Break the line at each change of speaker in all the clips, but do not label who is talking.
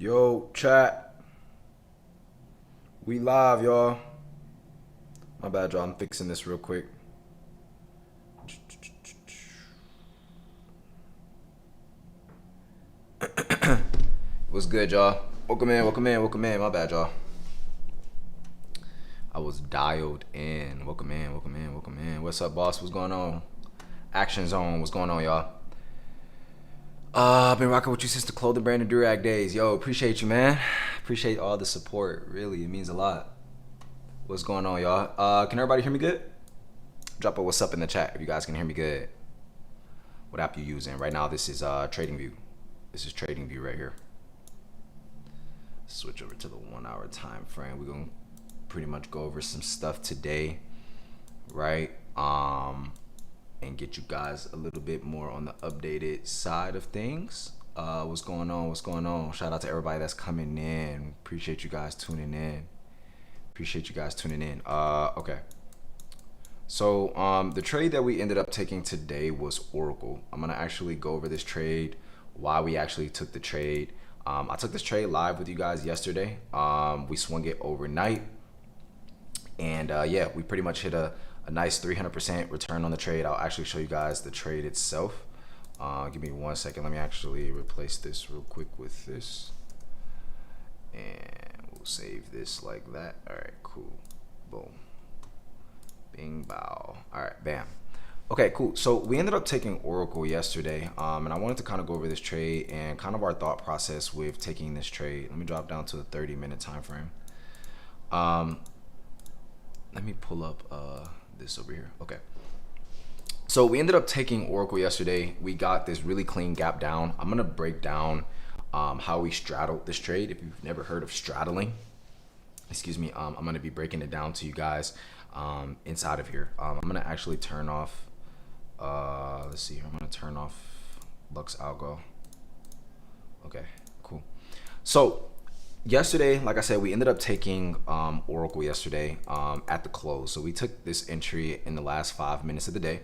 Yo, chat. We live, y'all. My bad, y'all. I'm fixing this real quick. What's good, y'all? Welcome in, welcome in, welcome in. My bad, y'all. I was dialed in. Welcome in, welcome in, welcome in. What's up, boss? What's going on? Action Zone. What's going on, y'all? I've been rocking with you since the clothing brand and Durag days. Yo, appreciate you, man. Appreciate all the support. Really, it means a lot. What's going on, y'all? Can everybody hear me good? Drop a what's up in the chat if you guys can hear me good. What app you using? Right now, this is TradingView. This is TradingView right here. Switch over to the 1 hour time frame. We're gonna pretty much go over some stuff today, right? And get you guys a little bit more on the updated side of things. What's going on? What's going on? Shout out to everybody that's coming in. Appreciate you guys tuning in. Appreciate you guys tuning in. Okay. So the trade that we ended up taking today was Oracle. I'm gonna actually go over this trade, why we actually took the trade. I took this trade live with you guys yesterday. We swung it overnight, and yeah, we pretty much hit a nice 300% return on the trade. I'll actually show you guys the trade itself. Give me 1 second. Let me actually replace this real quick with this, and we'll save this like that. All right, cool. Boom. Bing bow. All right, bam. Okay, cool. So we ended up taking Oracle yesterday, and I wanted to kind of go over this trade and kind of our thought process with taking this trade. Let me drop down to a 30-minute time frame. Let me pull up this over here. Okay. So we ended up taking Oracle yesterday. We got this really clean gap down. I'm gonna break down how we straddled this trade. If you've never heard of straddling, excuse me, I'm gonna be breaking it down to you guys inside of here. I'm gonna actually turn off. Let's see here. I'm gonna turn off Lux Algo. Okay, cool. So yesterday, like I said, we ended up taking Oracle yesterday at the close. So we took this entry in the last 5 minutes of the day.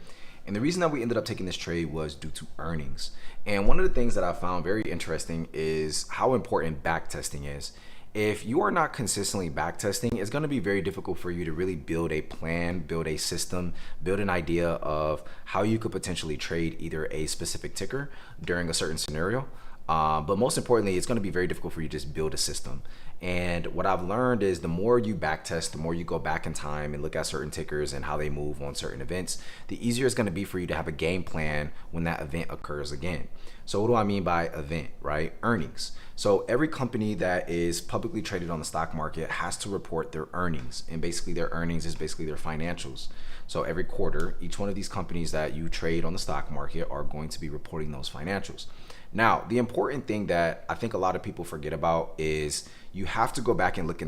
And the reason that we ended up taking this trade was due to earnings. And one of the things that I found very interesting is how important back testing is. If you are not consistently back testing, it's going to be very difficult for you to really build a plan, build a system, build an idea of how you could potentially trade either a specific ticker during a certain scenario. But most importantly, it's going to be very difficult for you to just build a system. And what I've learned is the more you back test, the more you go back in time and look at certain tickers and how they move on certain events, the easier it's going to be for you to have a game plan when that event occurs again. So what do I mean by event, right? Earnings. So every company that is publicly traded on the stock market has to report their earnings. And basically their earnings is basically their financials. So every quarter, each one of these companies that you trade on the stock market are going to be reporting those financials. Now, the important thing that I think a lot of people forget about is you have to go back and look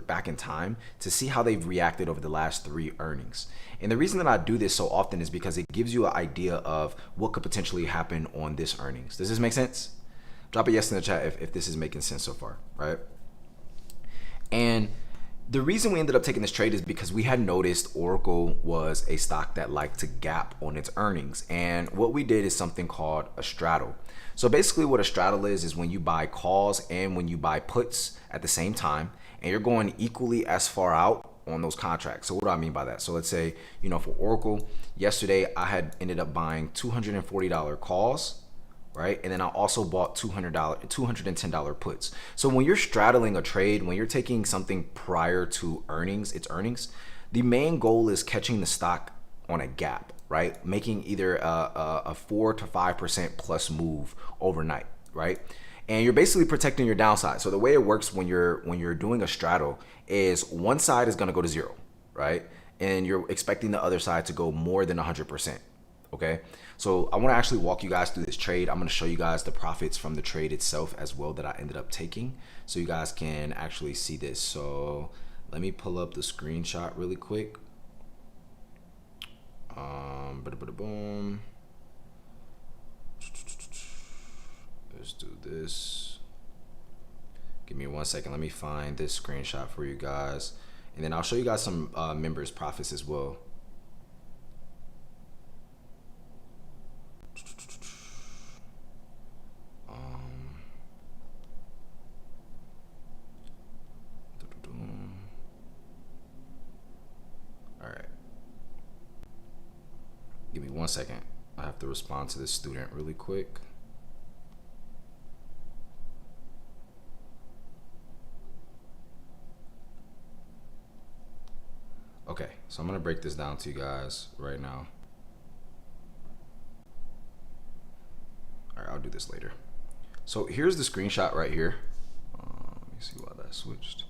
back in time to see how they've reacted over the last 3 earnings. And the reason that I do this so often is because it gives you an idea of what could potentially happen on this earnings. Does this make sense? Drop a yes in the chat if this is making sense so far, right? And the reason we ended up taking this trade is because we had noticed Oracle was a stock that liked to gap on its earnings. And what we did is something called a straddle. So basically what a straddle is when you buy calls and when you buy puts at the same time, and you're going equally as far out on those contracts. So what do I mean by that? So let's say, for Oracle, yesterday I had ended up buying $240 calls, right? And then I also bought $210 puts. So when you're straddling a trade, when you're taking something prior to its earnings, the main goal is catching the stock on a gap, right? Making either a 4 to 5% plus move overnight, right? And you're basically protecting your downside. So the way it works when you're doing a straddle is one side is going to go to 0, right? And you're expecting the other side to go more than 100%. Okay, so I want to actually walk you guys through this trade. I'm going to show you guys the profits from the trade itself as well that I ended up taking, so you guys can actually see this. So let me pull up the screenshot really quick. Boom. Let's do this. Give me 1 second. Let me find this screenshot for you guys, and then I'll show you guys some members' profits as well. Give me 1 second. I have to respond to this student really quick. Okay, so I'm gonna break this down to you guys right now. All right, I'll do this later. So here's the screenshot right here. Let me see why that switched.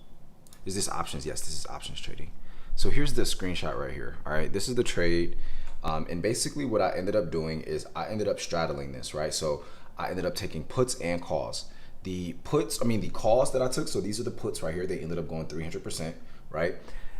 Is this options? Yes, this is options trading. So here's the screenshot right here. All right, this is the trade. And basically what I ended up doing is I ended up straddling this, right? So I ended up taking puts and calls. The calls that I took, so these are the puts right here. They ended up going 300%, right?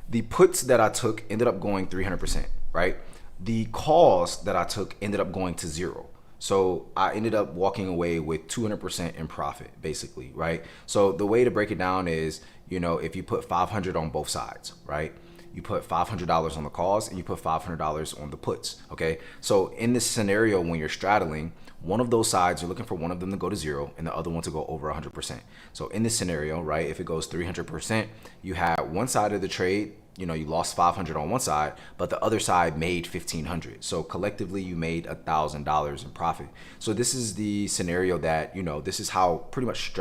The puts that I took ended up going 300%, right? The calls that I took ended up going to zero. So I ended up walking away with 200% in profit, basically, right? So the way to break it down is, if you put 500 on both sides, right? You put $500 on the calls and you put $500 on the puts, okay? So in this scenario, when you're straddling, one of those sides, you're looking for one of them to go to zero and the other one to go over 100%. So in this scenario, right, if it goes 300%, you have one side of the trade, you lost 500 on one side, but the other side made 1,500. So collectively you made $1,000 in profit. So this is the scenario that, this is how pretty much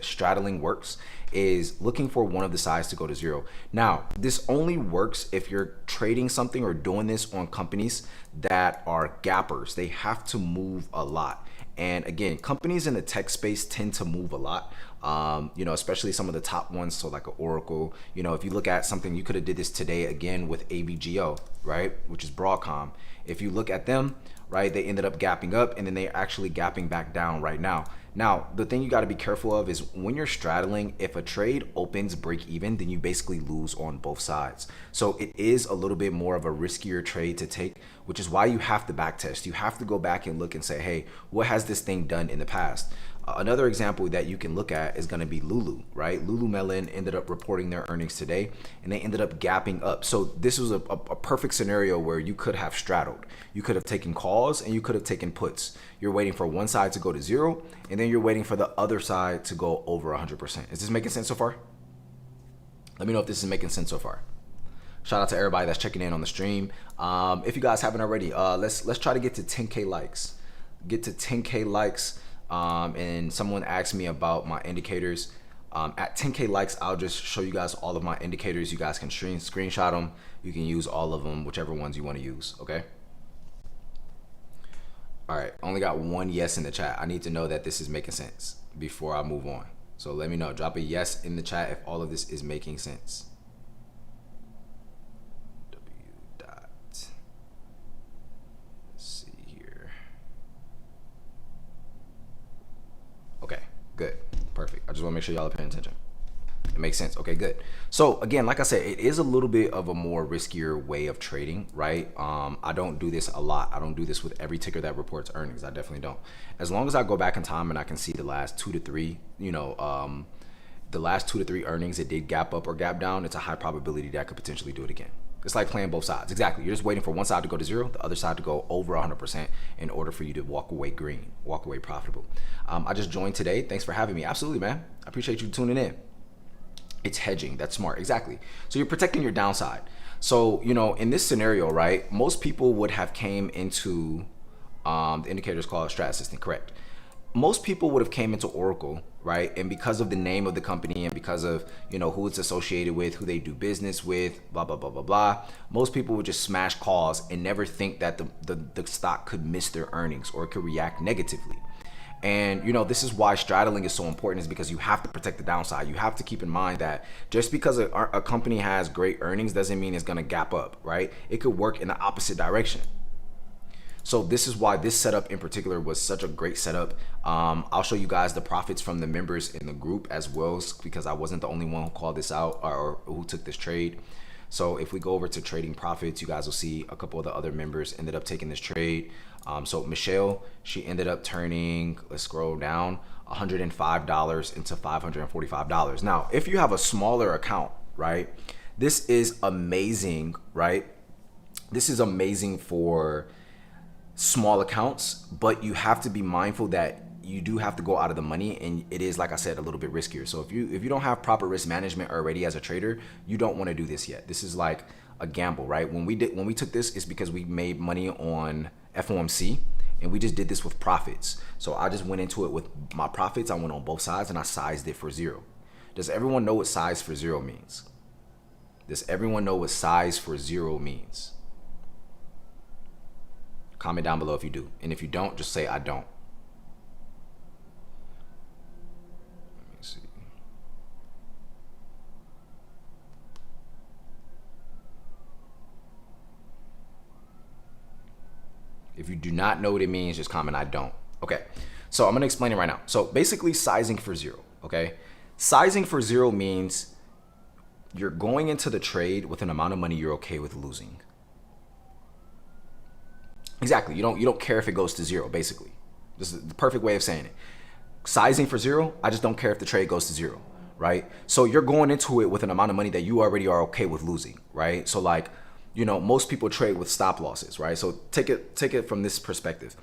straddling works, is looking for one of the sides to go to zero. Now, this only works if you're trading something or doing this on companies that are gappers. They have to move a lot. And again, companies in the tech space tend to move a lot. Especially some of the top ones. So like an Oracle, if you look at something, you could have did this today again with AVGO, right? Which is Broadcom. If you look at them, right, they ended up gapping up and then they're actually gapping back down right now. Now, the thing you got to be careful of is when you're straddling, if a trade opens break even, then you basically lose on both sides. So it is a little bit more of a riskier trade to take, which is why you have to back test. You have to go back and look and say, hey, what has this thing done in the past? Another example that you can look at is going to be Lulu, right? Lululemon ended up reporting their earnings today and they ended up gapping up. So this was a perfect scenario where you could have straddled. You could have taken calls and you could have taken puts. You're waiting for one side to go to zero and then you're waiting for the other side to go over 100%. Is this making sense so far? Let me know if this is making sense so far. Shout out to everybody that's checking in on the stream. If you guys haven't already, let's try to get to 10K likes. Get to 10K likes. And someone asked me about my indicators. At 10K likes, I'll just show you guys all of my indicators. You guys can screenshot them. You can use all of them, whichever ones you want to use, okay? All right, only got one yes in the chat. I need to know that this is making sense before I move on. So let me know. Drop a yes in the chat if all of this is making sense. Okay, good, perfect. I just want to make sure y'all are paying attention. It makes sense. Okay, good. So again, like I said, it is a little bit of a more riskier way of trading, right? I don't do this a lot. I don't do this with every ticker that reports earnings. I definitely don't. As long as I go back in time and I can see the last 2 to 3, the last 2 to 3 earnings, it did gap up or gap down. It's a high probability that I could potentially do it again. It's like playing both sides. Exactly. You're just waiting for one side to go to zero, the other side to go over 100% in order for you to walk away green, walk away profitable. I just joined today. Thanks for having me. Absolutely, man. I appreciate you tuning in. It's hedging. That's smart. Exactly. So you're protecting your downside. So, in this scenario, right, most people would have came into the indicators called Strat Assistant, correct? Most people would have came into Oracle, right? And because of the name of the company and because of, who it's associated with, who they do business with, blah, blah, blah, blah, blah, most people would just smash calls and never think that the stock could miss their earnings or it could react negatively. And, this is why straddling is so important, is because you have to protect the downside. You have to keep in mind that just because a company has great earnings doesn't mean it's going to gap up, right? It could work in the opposite direction. So this is why this setup in particular was such a great setup. I'll show you guys the profits from the members in the group as well, because I wasn't the only one who called this out or who took this trade. So if we go over to trading profits, you guys will see a couple of the other members ended up taking this trade. So Michelle, she ended up turning, let's scroll down, $105 into $545. Now, if you have a smaller account, right, this is amazing, right? This is amazing for small accounts, but you have to be mindful that you do have to go out of the money, and it is, like I said, a little bit riskier. So if you don't have proper risk management already as a trader, you don't want to do this yet. This is like a gamble, right? When we took this, it's because we made money on FOMC, and we just did this with profits. So I just went into it with my profits. I went on both sides and I sized it for 0. Does everyone know what size for 0 means? Does everyone know what size for 0 means? Comment down below if you do. And if you don't, just say I don't. Let me see. If you do not know what it means, just comment I don't. Okay, so I'm gonna explain it right now. So basically sizing for 0, okay? Sizing for 0 means you're going into the trade with an amount of money you're okay with losing. Exactly, you don't care if it goes to 0, basically. This is the perfect way of saying it. Sizing for 0, I just don't care if the trade goes to 0, right? So you're going into it with an amount of money that you already are okay with losing, right? So like, you know, most people trade with stop losses, right? So take it from this perspective.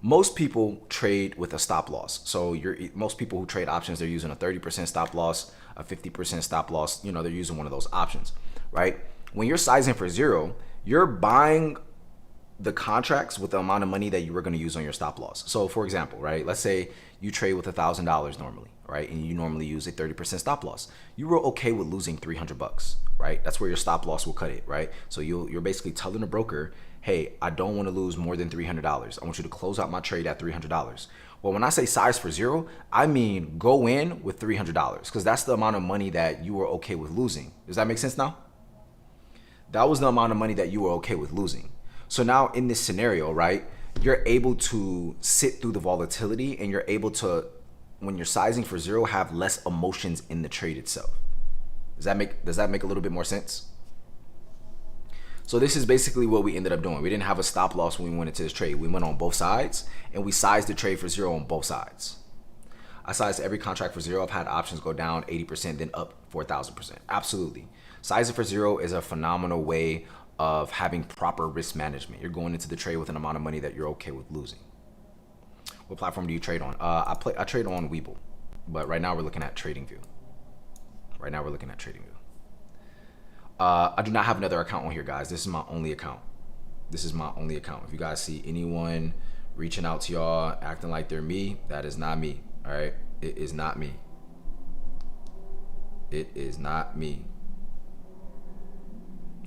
Most people trade with a stop loss. So most people who trade options, they're using a 30% stop loss, a 50% stop loss. You know, they're using one of those options, right? When you're sizing for 0, you're buying the contracts with the amount of money that you were going to use on your stop loss. So for example, right, let's say you trade with $1,000 normally, right? And you normally use a 30% stop loss. You were okay with losing $300, right? That's where your stop loss will cut it, right? So you're basically telling the broker, hey, I don't want to lose more than $300. I want you to close out my trade at $300. Well, when I say size for 0, I mean go in with $300 because that's the amount of money that you were okay with losing. Does that make sense now? That was the amount of money that you were okay with losing. So now in this scenario, right, you're able to sit through the volatility and you're able to, when you're sizing for 0, have less emotions in the trade itself. Does that make a little bit more sense? So this is basically what we ended up doing. We didn't have a stop loss when we went into this trade. We went on both sides and we sized the trade for 0 on both sides. I sized every contract for 0. I've had options go down 80%, then up 4,000%. Absolutely. Sizing for 0 is a phenomenal way of having proper risk management. You're going into the trade with an amount of money that you're okay with losing. What platform do you trade on? I trade on Webull, but right now we're looking at TradingView. I do not have another account on here, guys. This is my only account. If you guys see anyone reaching out to y'all acting like they're me, that is not me. All right, it is not me.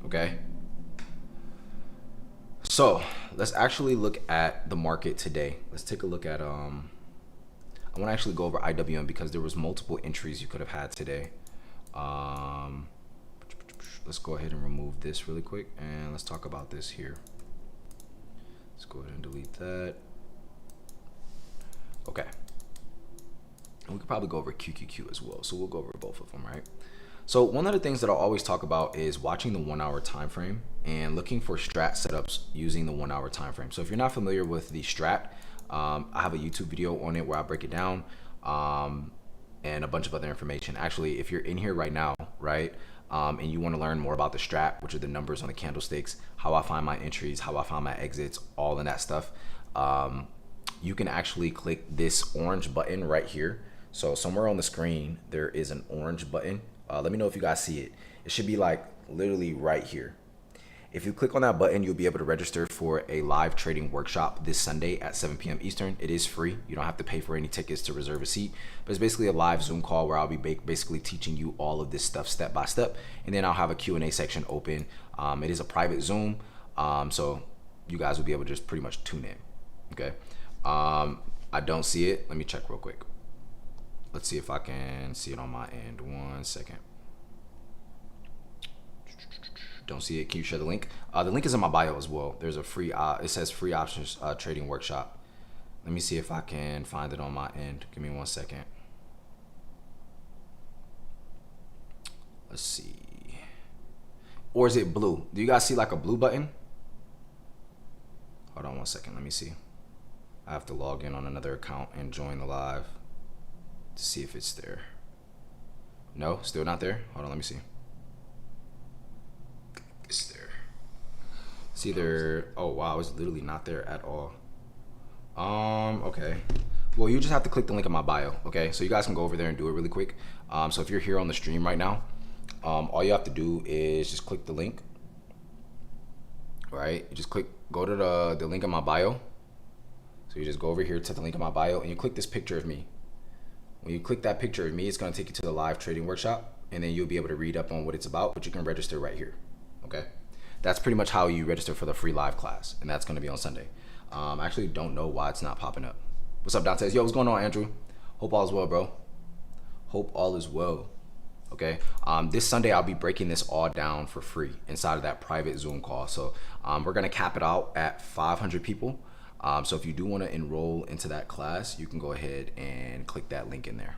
Okay. So let's actually look at the market today. Let's take a look at, I want to actually go over IWM because there was multiple entries you could have had today. Let's go ahead and remove this really quick and let's talk about this here. Let's go ahead and delete that. Okay. And we could probably go over QQQ as well. So we'll go over both of them, right? So one of the things that I'll always talk about is watching the 1 hour time frame and looking for strat setups using the 1 hour time frame. So if you're not familiar with the strat, I have a YouTube video on it where I break it down and a bunch of other information. Actually, if you're in here right now, right, and you want to learn more about the strat, which are the numbers on the candlesticks, how I find my entries, how I find my exits, all of that stuff, you can actually click this orange button right here. So somewhere on the screen, there is an orange button. Let me know if you guys see it. It should be like literally right here. If you click on that button, you'll be able to register for a live trading workshop this Sunday at 7 p.m. Eastern. It is free. You don't have to pay for any tickets to reserve a seat, but it's basically a live Zoom call where I'll be basically teaching you all of this stuff step by step. And then I'll have a Q&A section open. It is a private Zoom. So you guys will be able to just pretty much tune in. Okay. I don't see it. Let me check real quick. Let's see if I can see it on my end. 1 second. Don't see it. Can you share the link? The link is in my bio as well. There's a free, it says free options trading workshop. Let me see if I can find it on my end. Give me 1 second. Let's see. Or is it blue? Do you guys see like a blue button? Hold on 1 second. Let me see. I have to log in on another account and join the live to see if it's there. No, still not there. Hold on, let me see. It's there. It's either, oh wow, it's literally not there at all. Okay. Well, you just have to click the link in my bio, okay? So you guys can go over there and do it really quick. So if you're here on the stream right now, all you have to do is just click the link All right, you just go to the link in my bio. So you just go over here to the link in my bio and you click this picture of me. When you click that picture of me, it's gonna take you to the live trading workshop, and then you'll be able to read up on what it's about, but you can register right here, okay? That's pretty much how you register for the free live class, and that's gonna be on Sunday. I actually don't know why it's not popping up. What's up, Dantes? Yo, what's going on, Andrew? Hope all is well, bro. Hope all is well. Okay, this Sunday I'll be breaking this all down for free inside of that private Zoom call. So we're gonna cap it out at 500 people. So if you do want to enroll into that class, you can go ahead and click that link in there.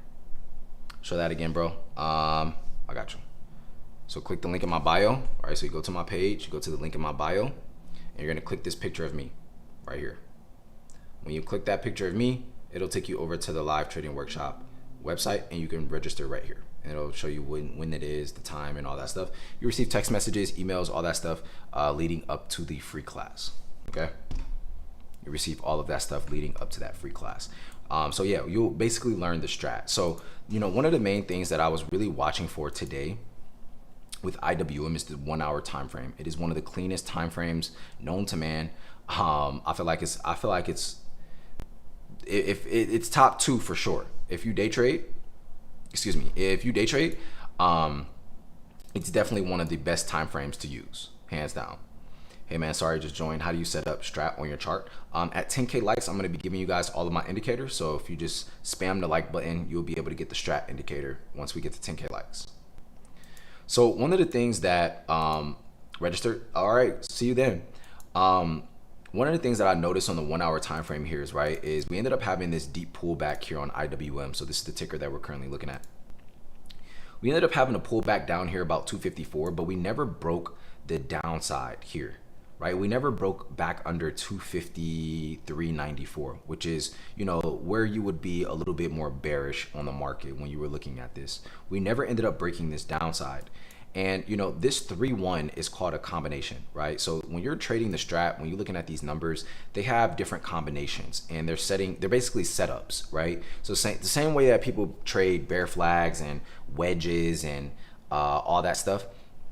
Show that again, bro. I got you. So click the link in my bio. All right, so you go to my page, you go to the link in my bio, and you're gonna click this picture of me right here. When you click that picture of me, it'll take you over to the live trading workshop website, and you can register right here. And it'll show you when it is, the time, and all that stuff. You receive text messages, emails, all that stuff leading up to the free class, okay? You receive all of that stuff leading up to that free class. So yeah, you'll basically learn the strat. So, you know, one of the main things that I was really watching for today with IWM is the 1 hour time frame. It is one of the cleanest time frames known to man. I feel like it's top 2 for sure. If you day trade, it's definitely one of the best time frames to use, hands down. Hey man, sorry, just joined. How do you set up Strat on your chart? At 10K likes, I'm gonna be giving you guys all of my indicators. So if you just spam the like button, you'll be able to get the Strat indicator once we get to 10K likes. So one of the things that registered, all right, see you then. One of the things that I noticed on the 1 hour time frame here is we ended up having this deep pullback here on IWM. So this is the ticker that we're currently looking at. We ended up having a pullback down here about 254, but we never broke the downside here, right? We never broke back under 253.94, which is, you know, where you would be a little bit more bearish on the market when you were looking at this. We never ended up breaking this downside. And you know, this 3-1 is called a combination, right? So when you're trading the strat, when you're looking at these numbers, they have different combinations, and they're basically setups, right? So the same way that people trade bear flags and wedges and all that stuff,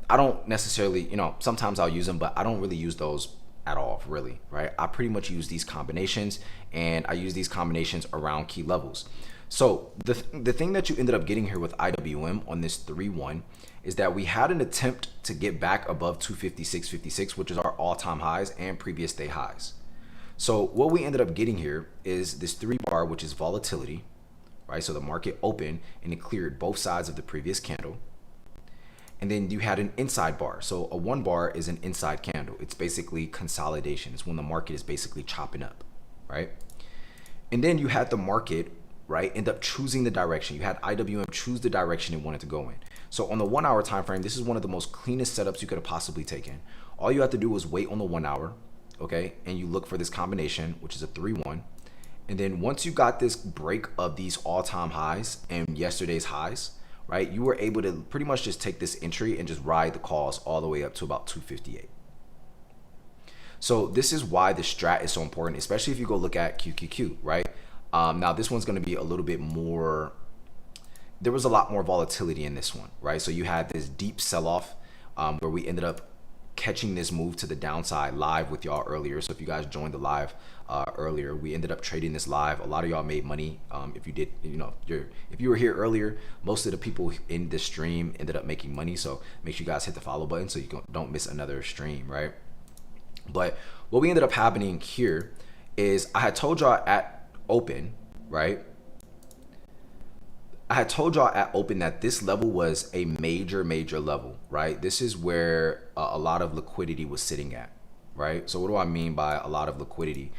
I don't necessarily, you know, sometimes I'll use them, but I don't really use those at all, really, right? I pretty much use these combinations, and I use these combinations around key levels. So the thing that you ended up getting here with IWM on this 3-1 is that we had an attempt to get back above 256.56, which is our all-time highs and previous day highs. So what we ended up getting here is this 3 bar, which is volatility, right? So the market opened and it cleared both sides of the previous candle. And then you had an inside bar. So a 1 bar is an inside candle. It's basically consolidation. It's when the market is basically chopping up, right? And then you had the market, right, end up choosing the direction. You had IWM choose the direction it wanted to go in. So on the 1 hour time frame, this is one of the most cleanest setups you could have possibly taken. All you have to do is wait on the 1 hour, okay? And you look for this combination, which is a 3-1. And then once you got this break of these all-time highs and yesterday's highs, right, you were able to pretty much just take this entry and just ride the calls all the way up to about 258. So this is why the strat is so important, especially if you go look at QQQ, right? Now this one's going to be a little bit more, there was a lot more volatility in this one, right? So you had this deep sell-off where we ended up catching this move to the downside live with y'all earlier. So if you guys joined the live earlier, we ended up trading this live. A lot of y'all made money. If you did, you know, if you were here earlier, most of the people in this stream ended up making money. So make sure you guys hit the follow button so you don't miss another stream, right? But what we ended up happening here is I had told y'all at open, right? I had told y'all at open that this level was a major level, right? This is where a lot of liquidity was sitting at, right? So what do I mean by a lot of liquidity?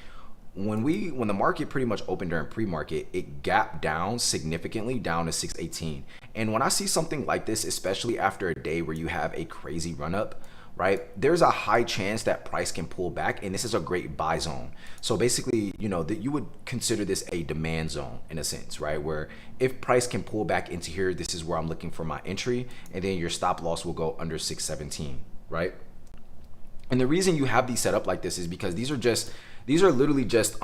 When the market pretty much opened during pre-market, it gapped down significantly down to 618. And when I see something like this, especially after a day where you have a crazy run up, right, there's a high chance that price can pull back, and this is a great buy zone. So basically, you know, that you would consider this a demand zone in a sense, right? Where if price can pull back into here, this is where I'm looking for my entry, and then your stop loss will go under 617, right? And the reason you have these set up like this is because these are literally just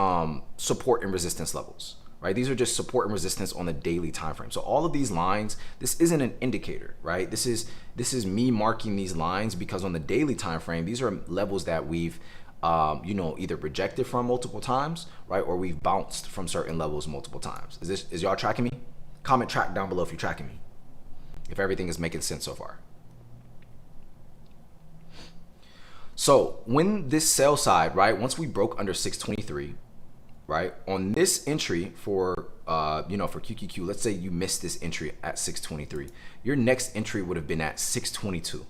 support and resistance levels, right? These are just support and resistance on the daily time frame. So all of these lines, this isn't an indicator, right? This is me marking these lines because on the daily time frame, these are levels that we've either rejected from multiple times, right? Or we've bounced from certain levels multiple times. Is y'all tracking me? Comment track down below if you're tracking me. If everything is making sense so far. So when this sell side, right, once we broke under 623, right, on this entry for for QQQ, let's say you missed this entry at 623, your next entry would have been at 622.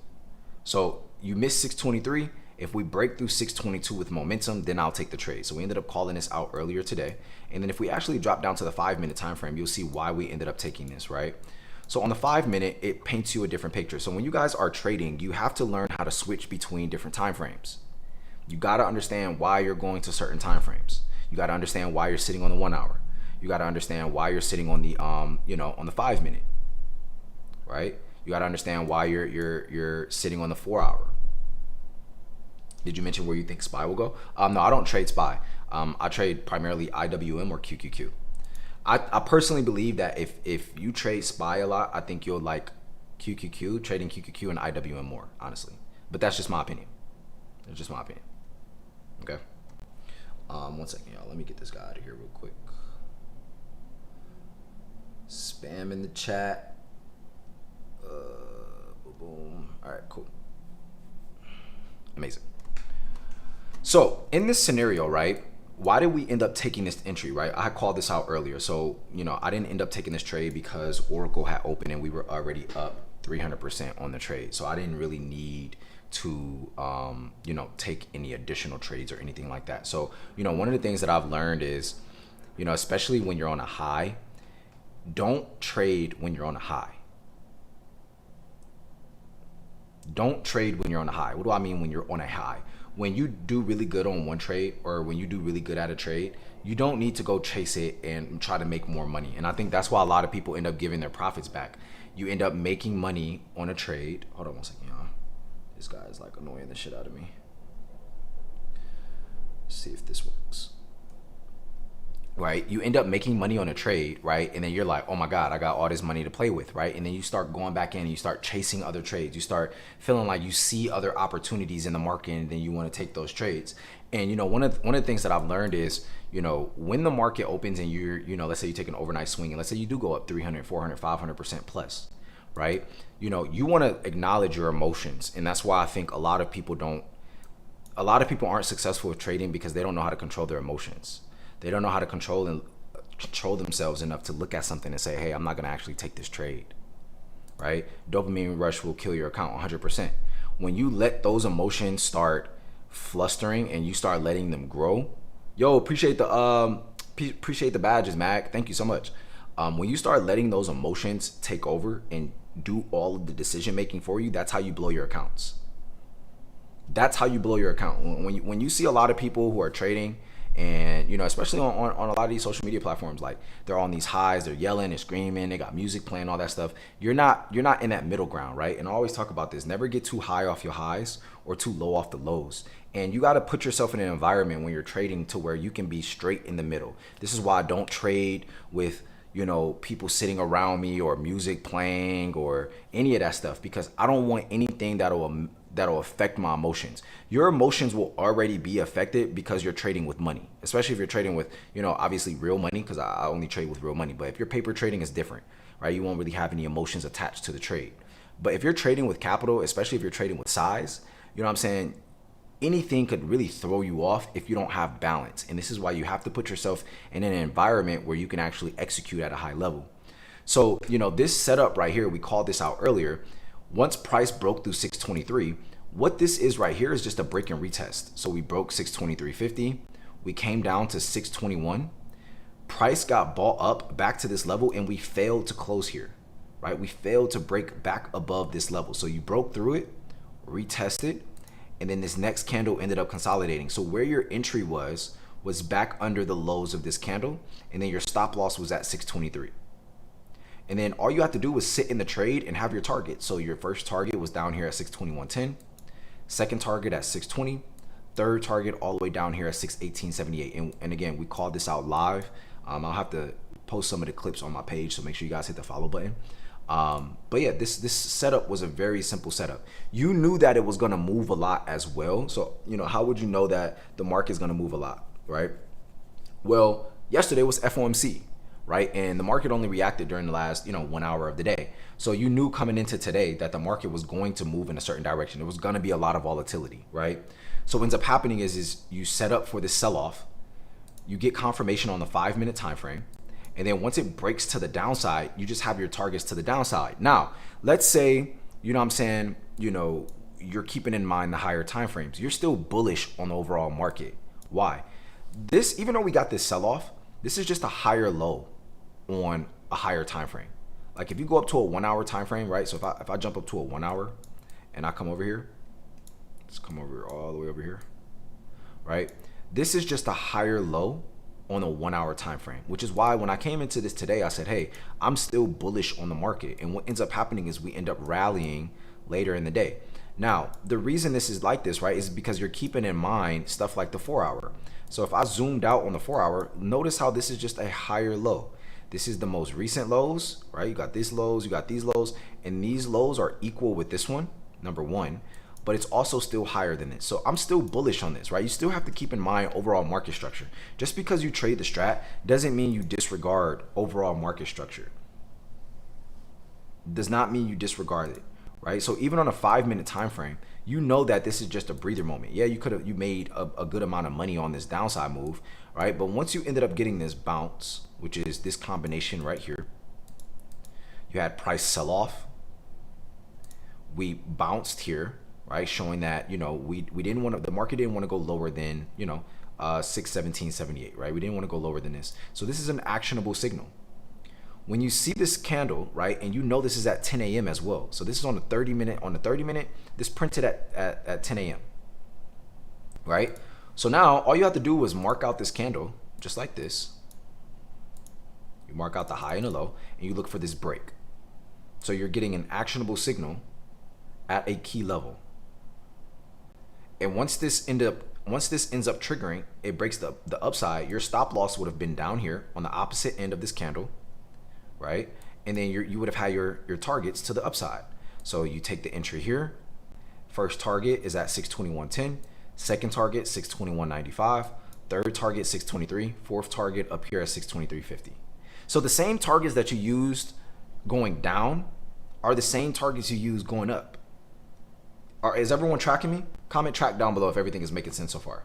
So you missed 623. If we break through 622 with momentum, then I'll take the trade. So we ended up calling this out earlier today. And then if we actually drop down to the 5-minute time frame, you'll see why we ended up taking this, right? So on the 5-minute, it paints you a different picture. So when you guys are trading, you have to learn how to switch between different time frames. You got to understand why you're going to certain time frames. You got to understand why you're sitting on the 1 hour. You got to understand why you're sitting on the on the 5-minute, right? You got to understand why you're sitting on the 4 hour. Did you mention where you think SPY will go? No, I don't trade SPY. I trade primarily IWM or QQQ. I personally believe that if you trade SPY a lot, I think you'll like QQQ, trading QQQ and IWM more, honestly. But that's just my opinion. It's just my opinion. Okay. 1 second, y'all. Let me get this guy out of here real quick. Spam in the chat. Boom. All right, cool. Amazing. So in this scenario, right, why did we end up taking this entry, right? I called this out earlier. So, I didn't end up taking this trade because Oracle had opened and we were already up 300% on the trade. So I didn't really need to, take any additional trades or anything like that. So, one of the things that I've learned is, especially when you're on a high, don't trade when you're on a high. Don't trade when you're on a high. What do I mean when you're on a high? When you do really good on one trade or when you do really good at a trade, you don't need to go chase it and try to make more money. And I think that's why a lot of people end up giving their profits back. You end up making money on a trade. Hold on 1 second, y'all. This guy is like annoying the shit out of me. Let's see if this works. Right? You end up making money on a trade, right? And then you're like, oh my God, I got all this money to play with, right? And then you start going back in and you start chasing other trades. You start feeling like you see other opportunities in the market and then you want to take those trades. And, one of the things that I've learned is, when the market opens and you're, let's say you take an overnight swing and let's say you do go up 300, 400, 500% plus, right? You want to acknowledge your emotions. And that's why I think a lot of people aren't successful with trading because they don't know how to control their emotions. They don't know how to control themselves enough to look at something and say, hey, I'm not going to actually take this trade, right? Dopamine rush will kill your account 100%. When you let those emotions start flustering and you start letting them grow, appreciate the badges, Mac. Thank you so much. When you start letting those emotions take over and do all of the decision making for you, that's how you blow your accounts. That's how you blow your account. When you see a lot of people who are trading, and especially on a lot of these social media platforms, like they're on these highs, they're yelling and screaming, they got music playing, all that stuff. You're not in that middle ground, right? And I always talk about this: never get too high off your highs or too low off the lows. And you got to put yourself in an environment when you're trading to where you can be straight in the middle. This is why I don't trade with people sitting around me or music playing or any of that stuff, because I don't want anything that'll affect my emotions. Your emotions will already be affected because you're trading with money, especially if you're trading with, obviously real money, because I only trade with real money. But if you're paper trading, it's different, right? You won't really have any emotions attached to the trade. But if you're trading with capital, especially if you're trading with size, anything could really throw you off if you don't have balance. And this is why you have to put yourself in an environment where you can actually execute at a high level. So, this setup right here, we called this out earlier. Once price broke through 623, what this is right here is just a break and retest. So we broke 623.50. We came down to 621. Price got bought up back to this level and we failed to close here, right? We failed to break back above this level. So you broke through it, retested, and then this next candle ended up consolidating. So where your entry was back under the lows of this candle, and then your stop loss was at 623. And then all you have to do was sit in the trade and have your target. So your first target was down here at 621.10, second target at 620, third target all the way down here at 618.78. And again, we called this out live. I'll have to post some of the clips on my page, so make sure you guys hit the follow button. But yeah, this setup was a very simple setup. You knew that it was gonna move a lot as well. So, you know, how would you know that the market is gonna move a lot, right? Well, yesterday was FOMC, right? And the market only reacted during the last, 1 hour of the day. So you knew coming into today that the market was going to move in a certain direction. It was gonna be a lot of volatility, right? So what ends up happening is you set up for this sell-off, you get confirmation on the 5-minute time frame, and then once it breaks to the downside, you just have your targets to the downside. Now, let's say, you're keeping in mind the higher time frames. You're still bullish on the overall market. Why? This, even though we got this sell-off, this is just a higher low on a higher time frame. Like if you go up to a 1 hour time frame, right? So if I jump up to a 1 hour and I come over here, let's come over all the way over here, right? This is just a higher low on a 1 hour time frame, which is why when I came into this today, I said, hey, I'm still bullish on the market. And what ends up happening is we end up rallying later in the day. Now, the reason this is like this, right, is because you're keeping in mind stuff like the 4 hour. So if I zoomed out on the 4 hour, notice how this is just a higher low. This is the most recent lows, right? You got these lows, you got these lows, and these lows are equal with this one, number one, but it's also still higher than this. So I'm still bullish on this, right? You still have to keep in mind overall market structure. Just because you trade the strat doesn't mean you disregard overall market structure. Does not mean you disregard it, right? So even on a 5-minute time frame, you know that this is just a breather moment. Yeah, you made a good amount of money on this downside move, right? But once you ended up getting this bounce, which is this combination right here, you had price sell-off. We bounced here, right? Showing that, we didn't want to, the market didn't want to go lower than, 617.78, right? We didn't want to go lower than this. So this is an actionable signal. When you see this candle, right, and this is at 10 a.m. as well. So this is on the 30 minute, this printed at 10 a.m., right? So now all you have to do is mark out this candle just like this. You mark out the high and the low, and you look for this break. So you're getting an actionable signal at a key level. And once this ends up triggering, it breaks the upside. Your stop loss would have been down here on the opposite end of this candle, right? And then you would have had your targets to the upside. So you take the entry here. First target is at 621.10. Second target, 621.95. Third target, 623. Fourth target up here at 623.50. So the same targets that you used going down are the same targets you use going up. Is everyone tracking me? Comment track down below if everything is making sense so far.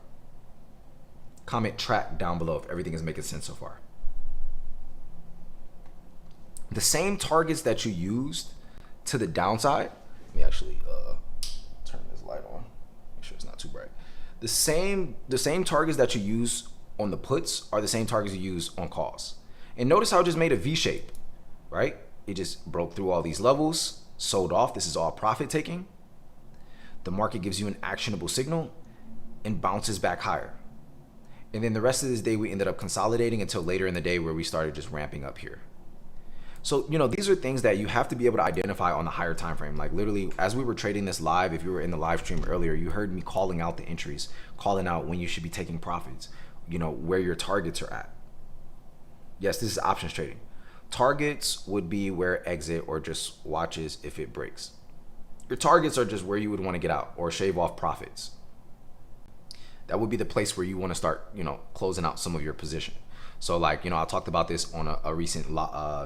Comment track down below if everything is making sense so far. The same targets that you used to the downside. Let me actually turn this light on. Make sure it's not too bright. The same targets that you use on the puts are the same targets you use on calls. And notice how it just made a V shape, right? It just broke through all these levels, sold off. This is all profit taking. The market gives you an actionable signal and bounces back higher. And then the rest of this day, we ended up consolidating until later in the day where we started just ramping up here. So, these are things that you have to be able to identify on the higher time frame. Like literally, as we were trading this live, if you were in the live stream earlier, you heard me calling out the entries, calling out when you should be taking profits, where your targets are at. Yes, this is options trading. Targets would be where exit or just watches if it breaks. Your targets are just where you would want to get out or shave off profits. That would be the place where you want to start, closing out some of your position. So like, I talked about this on a recent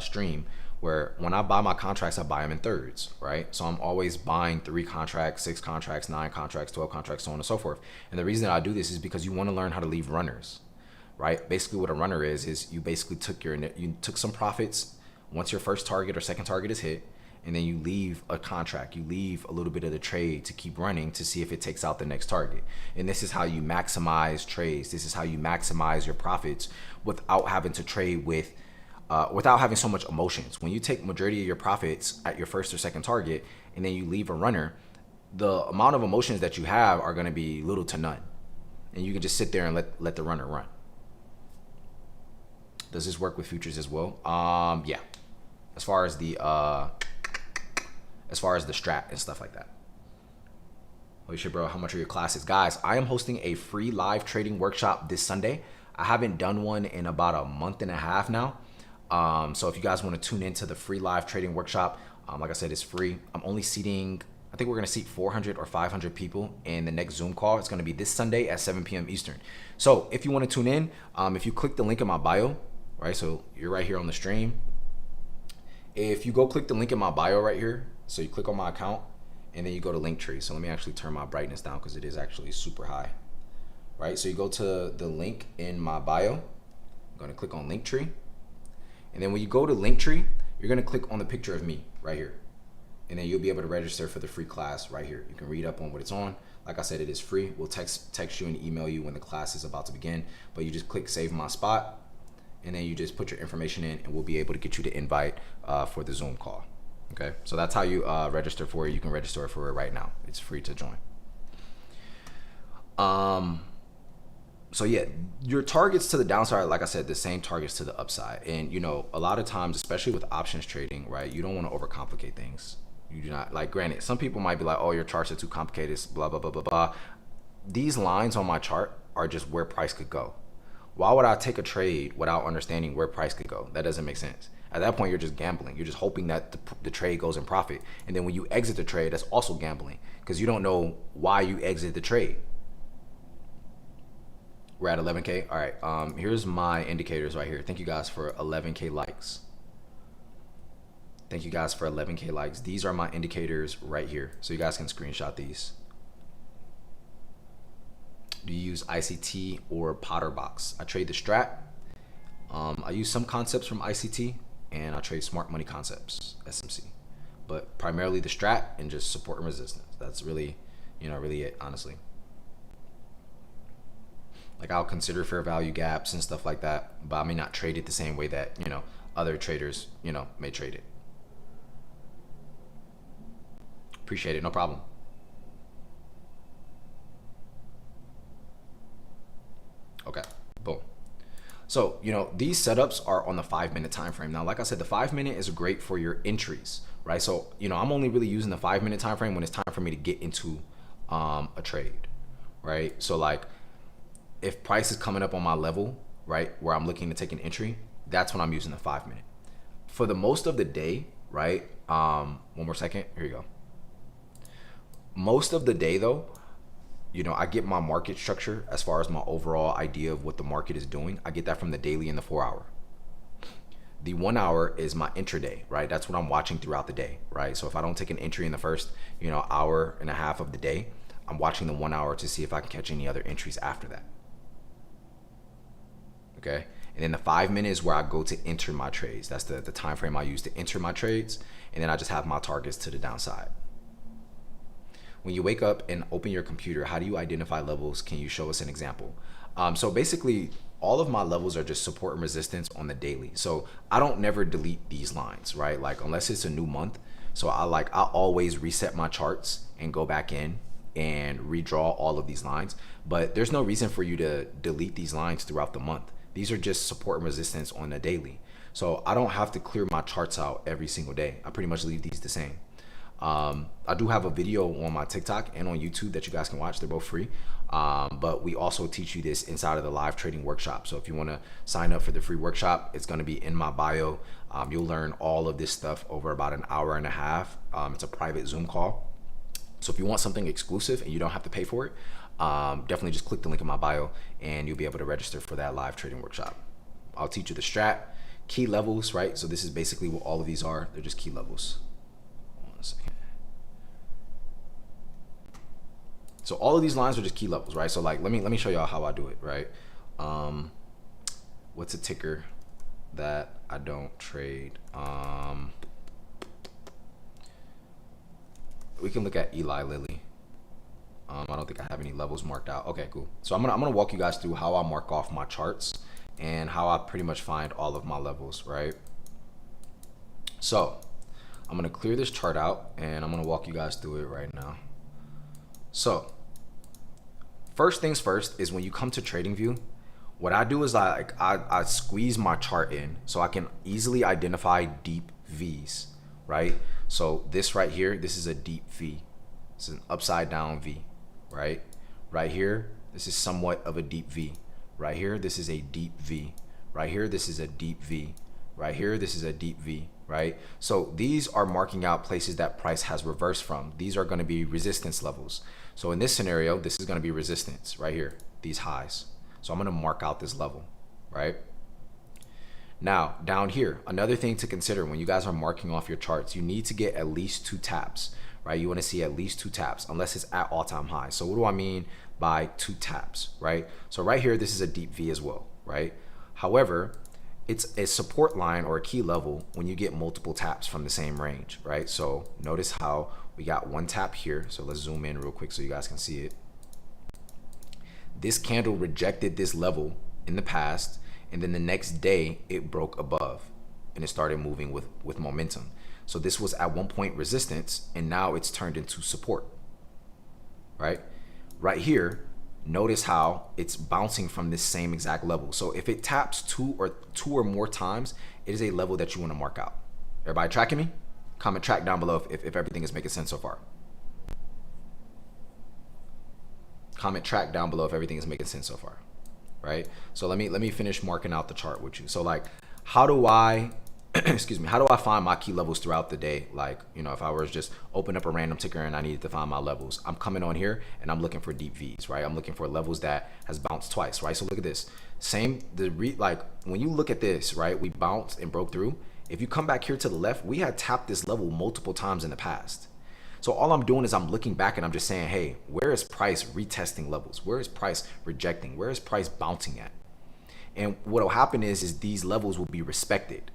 stream where when I buy my contracts, I buy them in thirds, right? So I'm always buying 3 contracts, 6 contracts, 9 contracts, 12 contracts, so on and so forth. And the reason that I do this is because you want to learn how to leave runners, right? Basically what a runner is you basically took some profits once your first target or second target is hit, and then you leave a contract, you leave a little bit of the trade to keep running to see if it takes out the next target. And this is how you maximize trades. This is how you maximize your profits without having to trade without having so much emotions. When you take majority of your profits at your first or second target, and then you leave a runner, the amount of emotions that you have are gonna be little to none. And you can just sit there and let the runner run. Does this work with futures as well? Yeah. As far as the strat and stuff like that. Holy shit, bro, how much are your classes? Guys, I am hosting a free live trading workshop this Sunday. I haven't done one in about a month and a half now. So if you guys want to tune into the free live trading workshop, like I said, it's free. I'm only seating, I think we're going to seat 400 or 500 people in the next Zoom call. It's going to be this Sunday at 7 p.m. Eastern. So if you want to tune in, if you click the link in my bio, right? So you're right here on the stream. If you go click the link in my bio right here, so you click on my account and then you go to Linktree. So let me actually turn my brightness down because it is actually super high, right? So you go to the link in my bio. I'm going to click on Linktree. And then when you go to Linktree, you're going to click on the picture of me right here. And then you'll be able to register for the free class right here. You can read up on what it's on. Like I said, it is free. We'll text you and email you when the class is about to begin. But you just click save my spot. And then you just put your information in and we'll be able to get you the invite for the Zoom call. Okay, so that's how you register for it. You can register for it right now. It's free to join. So yeah, your targets to the downside, like I said, the same targets to the upside. And you know, a lot of times, especially with options trading, right, you don't want to overcomplicate things. You do not, like, granted, some people might be like, oh, your charts are too complicated, it's blah, blah, blah, blah, blah. These lines on my chart are just where price could go. Why would I take a trade without understanding where price could go? That doesn't make sense. At that point, you're just gambling. You're just hoping that the trade goes in profit. And then when you exit the trade, that's also gambling because you don't know why you exit the trade. We're at 11K. All right. Here's my indicators right here. Thank you guys for 11K likes. Thank you guys for 11K likes. These are my indicators right here. So you guys can screenshot these. Do you use ICT or Potter Box? I trade the Strat. I use some concepts from ICT and I trade smart money concepts, SMC, but primarily the Strat and just support and resistance. That's really, really it, honestly. Like I'll consider fair value gaps and stuff like that, but I may not trade it the same way that, other traders, may trade it. Appreciate it, no problem. Okay, boom. So, these setups are on the 5-minute time frame. Now, like I said, the 5-minute is great for your entries, right? So, I'm only really using the 5-minute time frame when it's time for me to get into a trade, right? So, like, if price is coming up on my level, right, where I'm looking to take an entry, that's when I'm using the 5-minute. For the most of the day, right? One more second. Here you go. Most of the day, though, I get my market structure as far as my overall idea of what the market is doing. I get that from the daily and the 4-hour. The 1 hour is my intraday, right? That's what I'm watching throughout the day, right? So if I don't take an entry in the first, hour and a half of the day, I'm watching the 1 hour to see if I can catch any other entries after that. Okay. And then the 5-minute is where I go to enter my trades. That's the time frame I use to enter my trades. And then I just have my targets to the downside. When you wake up and open your computer, how do you identify levels? Can you show us an example? So basically, all of my levels are just support and resistance on the daily. So I don't never delete these lines, right? Like unless it's a new month. So I always reset my charts and go back in and redraw all of these lines. But there's no reason for you to delete these lines throughout the month. These are just support and resistance on the daily. So I don't have to clear my charts out every single day. I pretty much leave these the same. I do have a video on my TikTok and on YouTube that you guys can watch. They're both free. But we also teach you this inside of the live trading workshop. So if you want to sign up for the free workshop, it's going to be in my bio. You'll learn all of this stuff over about an hour and a half. It's a private Zoom call. So if you want something exclusive and you don't have to pay for it, definitely just click the link in my bio and you'll be able to register for that live trading workshop. I'll teach you the Strat, key levels, right? So this is basically what all of these are. They're just key levels. Second. So all of these lines are just key levels, right? So like let me show y'all how I do it, right? What's a ticker that I don't trade? We can look at Eli Lilly. I don't think I have any levels marked out. Okay, cool. So I'm gonna walk you guys through how I mark off my charts and how I pretty much find all of my levels, right? So I'm gonna clear this chart out and I'm gonna walk you guys through it right now. So first things first is when you come to TradingView, what I do is I squeeze my chart in so I can easily identify deep V's, right? So this right here, this is a deep V. It's an upside down V, right? Right here, this is somewhat of a deep V. Right here, this is a deep V. Right here, this is a deep V. Right here, this is a deep V, right? So these are marking out places that price has reversed from. These are going to be resistance levels. So in this scenario, this is going to be resistance right here, these highs. So I'm going to mark out this level, right? Now, down here, another thing to consider when you guys are marking off your charts, you need to get at least 2 taps, right? You want to see at least 2 taps unless it's at all-time high. So what do I mean by 2 taps, right? So right here, this is a deep V as well, right? However, it's a support line or a key level when you get multiple taps from the same range, right? So notice how we got 1 tap here. So let's zoom in real quick so you guys can see it. This candle rejected this level in the past, and then the next day it broke above and it started moving with momentum. So this was at one point resistance, and now it's turned into support, right? Right here, notice how it's bouncing from this same exact level. So if it taps two or more times, it is a level that you want to mark out. Everybody tracking me? Comment track down below if everything is making sense so far. Comment track down below if everything is making sense so far, right? So let me finish marking out the chart with you. So like, how do I excuse me, how do I find my key levels throughout the day? Like, you know, if I was just open up a random ticker and I needed to find my levels, I'm coming on here and I'm looking for deep V's, right? I'm looking for levels that has bounced twice, right? So look at this. Like when you look at this, right, we bounced and broke through. If you come back here to the left, we had tapped this level multiple times in the past. So all I'm doing is I'm looking back and I'm just saying, hey, where is price retesting levels? Where is price rejecting? Where is price bouncing at? And what will happen is these levels will be respected.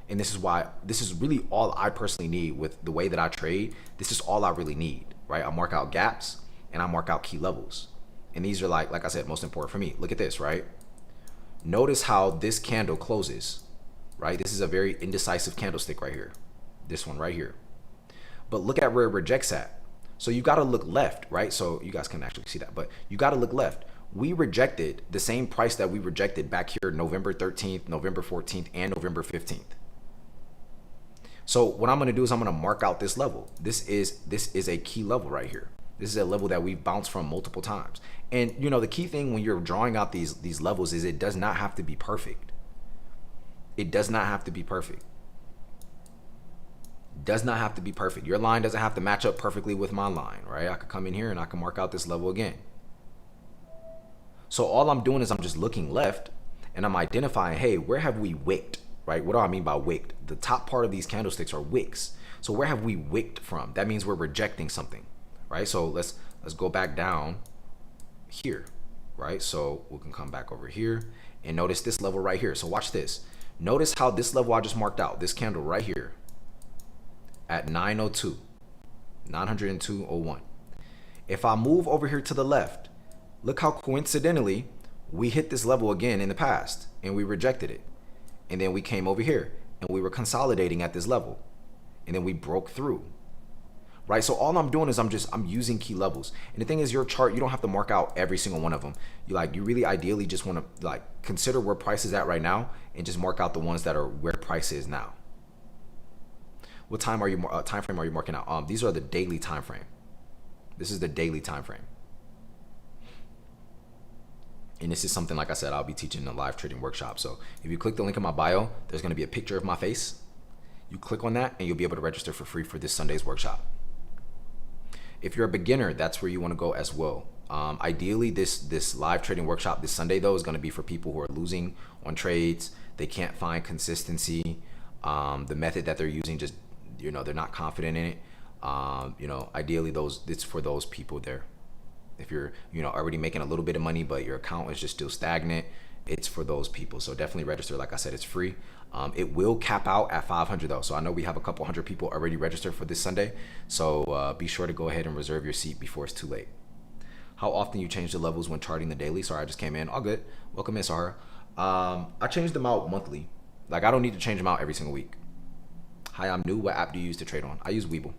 And this is really all I personally need with the way that I trade. This is all I really need, right? I mark out gaps and I mark out key levels. And these are like I said, most important for me. Look at this, right? Notice how this candle closes, right? This is a very indecisive candlestick right here. This one right here. But look at where it rejects at. So you got to look left, right? So you guys can actually see that, but you got to look left. We rejected the same price that we rejected back here November 13th, November 14th, and November 15th. So what I'm going to do is I'm going to mark out this level. This is a key level right here. This is a level that we've bounced from multiple times. And you know, the key thing when you're drawing out these levels is it does not have to be perfect. It does not have to be perfect. Does not have to be perfect. Your line doesn't have to match up perfectly with my line, right? I could come in here and I can mark out this level again. So all I'm doing is I'm just looking left and I'm identifying, hey, where have we wicked? Right? What do I mean by wicked? The top part of these candlesticks are wicks. So where have we wicked from? That means we're rejecting something, right? So let's go back down here, right? So we can come back over here and notice this level right here. So watch this. Notice how this level I just marked out, this candle right here at 902, 902.01. If I move over here to the left, look how coincidentally we hit this level again in the past and we rejected it. And then we came over here and we were consolidating at this level and then we broke through, right? So all I'm doing is I'm using key levels. And the thing is, your chart, you don't have to mark out every single one of them. You really ideally just want to like consider where price is at right now and just mark out the ones that are where price is now. What time frame are you marking out? These are the daily time frame. This is the daily time frame. And this is something, like I said, I'll be teaching in a live trading workshop. So if you click the link in my bio, there's going to be a picture of my face. You click on that and you'll be able to register for free for this Sunday's workshop. If you're a beginner, that's where you want to go as well. Ideally, this live trading workshop this Sunday, though, is going to be for people who are losing on trades. They can't find consistency. The method that they're using, just, you know, they're not confident in it. You know, ideally, it's for those people there. If you're, you know, already making a little bit of money, but your account is just still stagnant, it's for those people. So definitely register. Like I said, it's free. It will cap out at 500 though. So I know we have a couple hundred people already registered for this Sunday. So be sure to go ahead and reserve your seat before it's too late. How often you change the levels when charting the daily? Sorry, I just came in. All good. Welcome in, Sahara. I change them out monthly. Like, I don't need to change them out every single week. Hi, I'm new. What app do you use to trade on? I use Webull.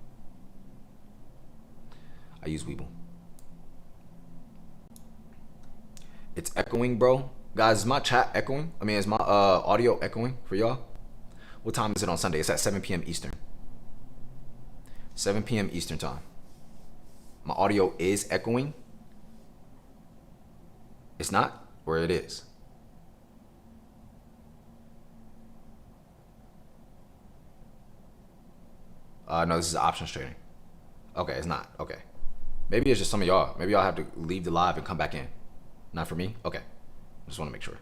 It's echoing, bro. Guys, is my chat echoing? I mean, is my audio echoing for y'all? What time is it on Sunday? It's at 7 p.m. Eastern. 7 p.m. Eastern time. My audio is echoing. It's not? Or it is? No, this is options trading. Okay, it's not. Okay. Maybe it's just some of y'all. Maybe y'all have to leave the live and come back in. Not for me? Okay. Just want to make sure.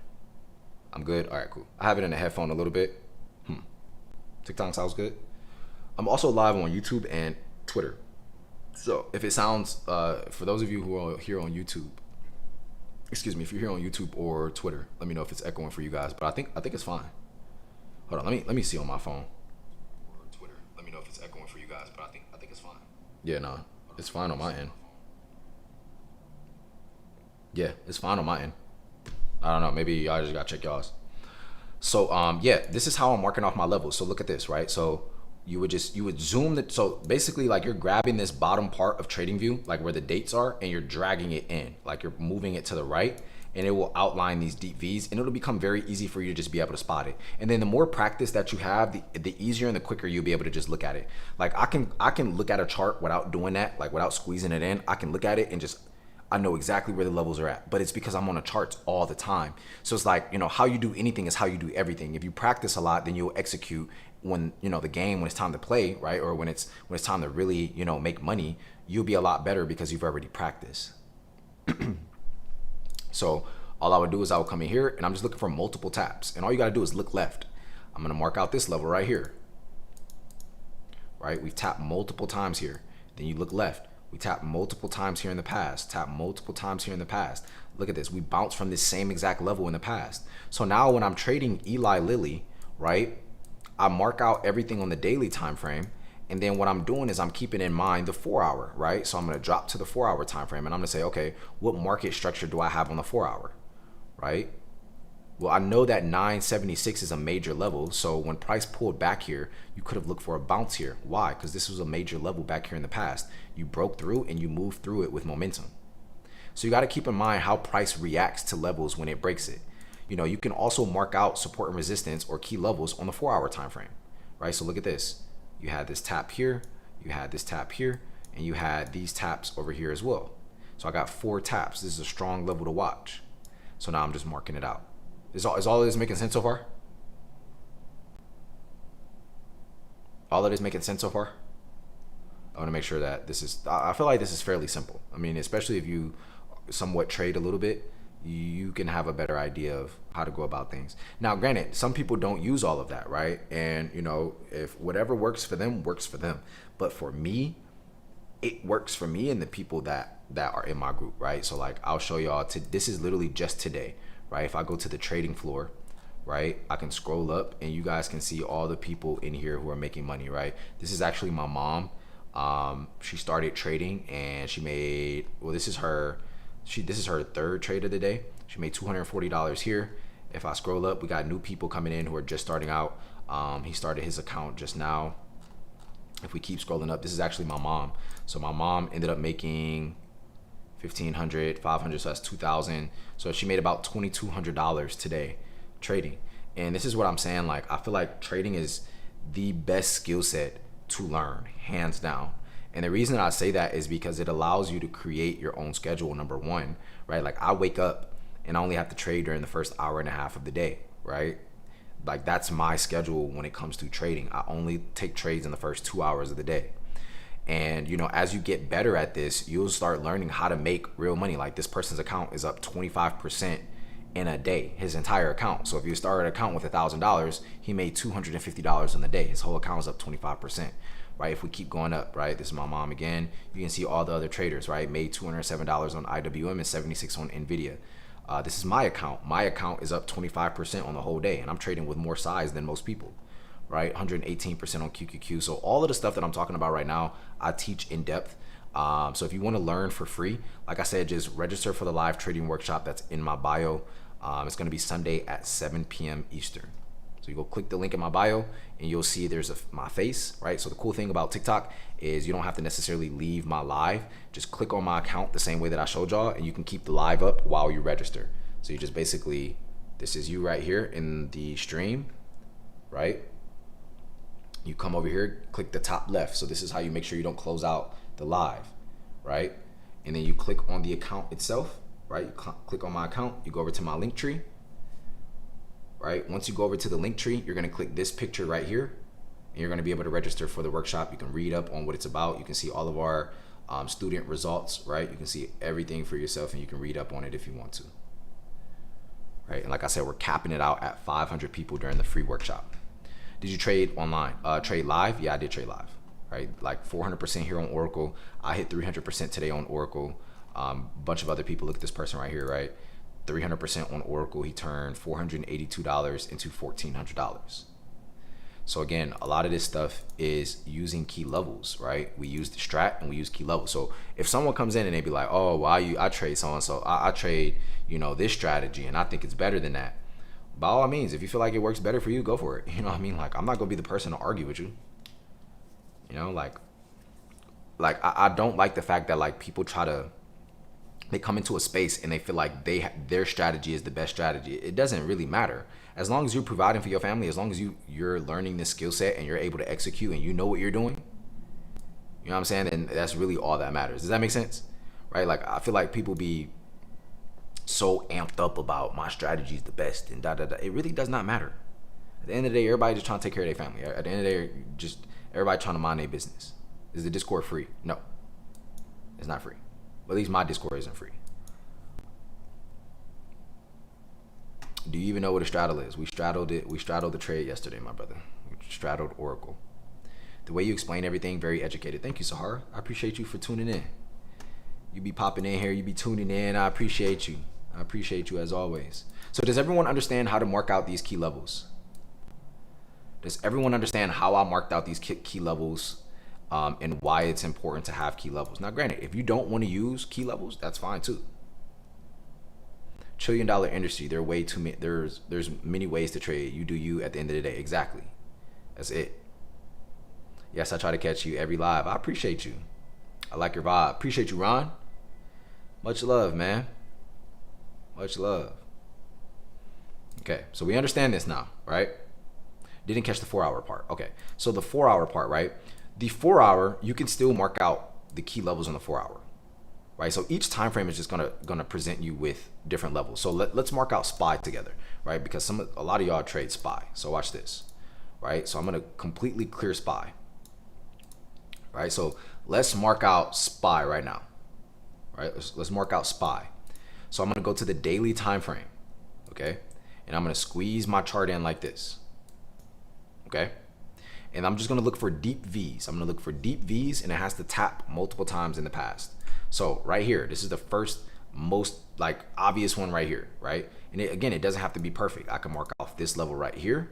I'm good? All right, cool. I have it in the headphone a little bit. TikTok sounds good. I'm also live on YouTube and Twitter. So if it sounds, for those of you who are here on YouTube, excuse me, if you're here on YouTube or Twitter, let me know if it's echoing for you guys. But I think it's fine. Hold on, let me see on my phone. Or Twitter. Let me know if it's echoing for you guys, but I think it's fine. Yeah, no, it's fine on my end. Yeah, it's fine on my end. I don't know, maybe I just gotta check y'all's. So yeah, this is how I'm marking off my levels. So look at this, right? So you would zoom the, so basically like you're grabbing this bottom part of TradingView, like where the dates are, and you're dragging it in, like you're moving it to the right, and it will outline these deep V's, and it'll become very easy for you to just be able to spot it. And then the more practice that you have, the easier and the quicker you'll be able to just look at it. Like I can look at a chart without doing that, like without squeezing it in. I can look at it and just, I know exactly where the levels are at, but it's because I'm on the charts all the time. So it's like, you know, how you do anything is how you do everything. If you practice a lot, then you'll execute when, you know, the game, when it's time to play, right? Or when it's time to really, you know, make money, you'll be a lot better because you've already practiced. So all I would do is I would come in here and I'm just looking for multiple taps. And all you got to do is look left. I'm going to mark out this level right here, right? We've tapped multiple times here. Then you look left. We tapped multiple times here in the past, tapped multiple times here in the past. Look at this, we bounced from this same exact level in the past. So now when I'm trading Eli Lilly, right, I mark out everything on the daily time frame. And then what I'm doing is I'm keeping in mind the 4 hour, right? So I'm gonna drop to the 4 hour time frame and I'm gonna say, okay, what market structure do I have on the 4 hour, right? Well, I know that 976 is a major level. So when price pulled back here, you could have looked for a bounce here. Why? Because this was a major level back here in the past. You broke through and you moved through it with momentum. So you got to keep in mind how price reacts to levels when it breaks it. You know, you can also mark out support and resistance or key levels on the 4 hour time frame, right? So look at this. You had this tap here, you had this tap here, and you had these taps over here as well. So I got 4 taps. This is a strong level to watch. So now I'm just marking it out. Is all of this making sense so far? All of this making sense so far? I want to make sure that this is, I feel like this is fairly simple. I mean, especially if you somewhat trade a little bit, you can have a better idea of how to go about things. Now, granted, some people don't use all of that, right? And, you know, if whatever works for them, works for them. But for me, it works for me and the people that are in my group, right? So like, I'll show y'all, this is literally just today, right? If I go to the trading floor, right, I can scroll up and you guys can see all the people in here who are making money, right? This is actually my mom. She started trading and she made, well, this is her 3rd trade of the day. She made $240 here. If I scroll up, we got new people coming in who are just starting out. He started his account just now. If we keep scrolling up, this is actually my mom. So my mom ended up making $1,500, $500, so that's $2,000. So she made about $2,200 today trading. And this is what I'm saying, like, I feel like trading is the best skill set to learn, hands down. And the reason I say that is because it allows you to create your own schedule, number one, right? Like I wake up and I only have to trade during the first hour and a half of the day, right? Like that's my schedule when it comes to trading. I only take trades in the first 2 hours of the day. And, you know, as you get better at this, you'll start learning how to make real money. Like this person's account is up 25% in a day, his entire account. So if you start an account with $1,000, he made $250 in the day. His whole account is up 25%, right? If we keep going up, right? This is my mom again. You can see all the other traders, right? Made $207 on IWM and 76 on NVIDIA. This is my account. My account is up 25% on the whole day, and I'm trading with more size than most people, right? 118% on QQQ. So all of the stuff that I'm talking about right now, I teach in depth. So if you want to learn for free, like I said, just register for the live trading workshop that's in my bio. It's going to be Sunday at 7 p.m. Eastern. So you go click the link in my bio and you'll see there's my face, right? So the cool thing about TikTok is you don't have to necessarily leave my live. Just click on my account the same way that I showed y'all and you can keep the live up while you register. So you just basically, this is you right here in the stream, right? You come over here, click the top left. So this is how you make sure you don't close out the live, right? And then you click on the account itself, right? You click on my account, you go over to my link tree, right? Once you go over to the link tree, you're gonna click this picture right here and you're going to be able to register for the workshop. You can read up on what it's about. You can see all of our student results, right? You can see everything for yourself, and you can read up on it if you want to, right? And like I said, we're capping it out at 500 people during the free workshop. Did you trade online? Trade live? Yeah, I did trade live, right? Like 400% here on Oracle. I hit 300% today on Oracle. Bunch of other people. Look at this person right here, right? 300% on Oracle. He turned $482 into $1,400. So again, a lot of this stuff is using key levels, right? We use the strat and we use key levels. So if someone comes in and they be like, oh, well, I trade so-and-so, I trade, you know, this strategy and I think it's better than that. By all means, if you feel like it works better for you, go for it. You know what I mean? Like, I'm not gonna be the person to argue with you. You know, like I don't like the fact that like people they come into a space and they feel like their strategy is the best strategy. It doesn't really matter. As long as you're providing for your family, as long as you're learning this skill set and you're able to execute and you know what you're doing, you know what I'm saying? And that's really all that matters. Does that make sense? Right? Like, I feel like people be so amped up about my strategy is the best and da. It really does not matter. At the end of the day, everybody just trying to take care of their family. At the end of the day, just everybody trying to mind their business. Is the Discord free? No, it's not free. At least my Discord isn't free. Do you even know what a straddle is? We straddled it. We straddled the trade yesterday, my brother. We straddled Oracle. The way you explain everything, very educated. Thank you, Sahara. I appreciate you for tuning in. You be popping in here. You be tuning in. I appreciate you. I appreciate you as always. So does everyone understand how to mark out these key levels? Does everyone understand how I marked out these key levels and why it's important to have key levels? Now, granted, if you don't want to use key levels, that's fine too. $1 trillion industry, there are way too many. There's many ways to trade. You do you at the end of the day. Exactly. That's it. Yes, I try to catch you every live. I appreciate you. I like your vibe. Appreciate you, Ron. Much love, man. Much love. Okay, so we understand this now, right? Didn't catch the 4-hour part. Okay, so the 4-hour part, right? The 4-hour, you can still mark out the key levels on the 4-hour, right? So each time frame is just gonna present you with different levels. So let's mark out SPY together, right? Because a lot of y'all trade SPY. So watch this, right? So I'm gonna completely clear SPY, right? So let's mark out SPY right now, right? Let's mark out SPY. So I'm gonna go to the daily time frame, okay? And I'm gonna squeeze my chart in like this, okay? And I'm just gonna look for deep V's. I'm gonna look for deep V's, and it has to tap multiple times in the past. So right here, this is the first most like obvious one right here, right? And again, it doesn't have to be perfect. I can mark off this level right here,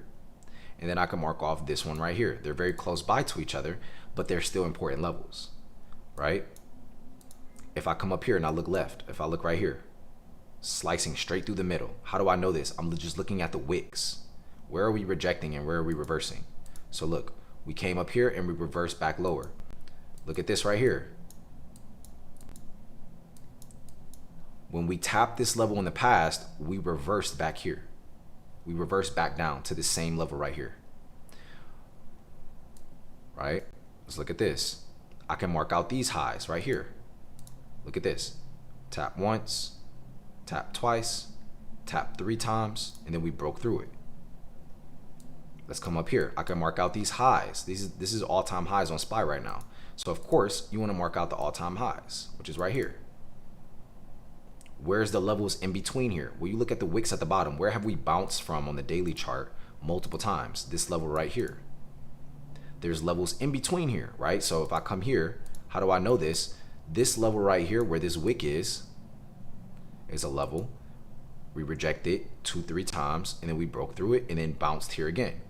and then I can mark off this one right here. They're very close by to each other, but they're still important levels, right? If I come up here and I look left, if I look right here, slicing straight through the middle. How do I know this? I'm just looking at the wicks. Where are we rejecting and where are we reversing? So look, we came up here and we reversed back lower. Look at this right here. When we tapped this level in the past, we reversed back here. We reversed back down to the same level right here. Right? Let's look at this. I can mark out these highs right here. Look at this. Tap once, tap twice, tap 3 times, and then we broke through it. Let's come up here. I can mark out these highs. This is all-time highs on SPY right now. So of course, you want to mark out the all-time highs, which is right here. Where's the levels in between here? Well, you look at the wicks at the bottom. Where have we bounced from on the daily chart multiple times? This level right here. There's levels in between here, right? So if I come here, how do I know this? This level right here where this wick is a level. We reject it 2-3 times, and then we broke through it and then bounced here again.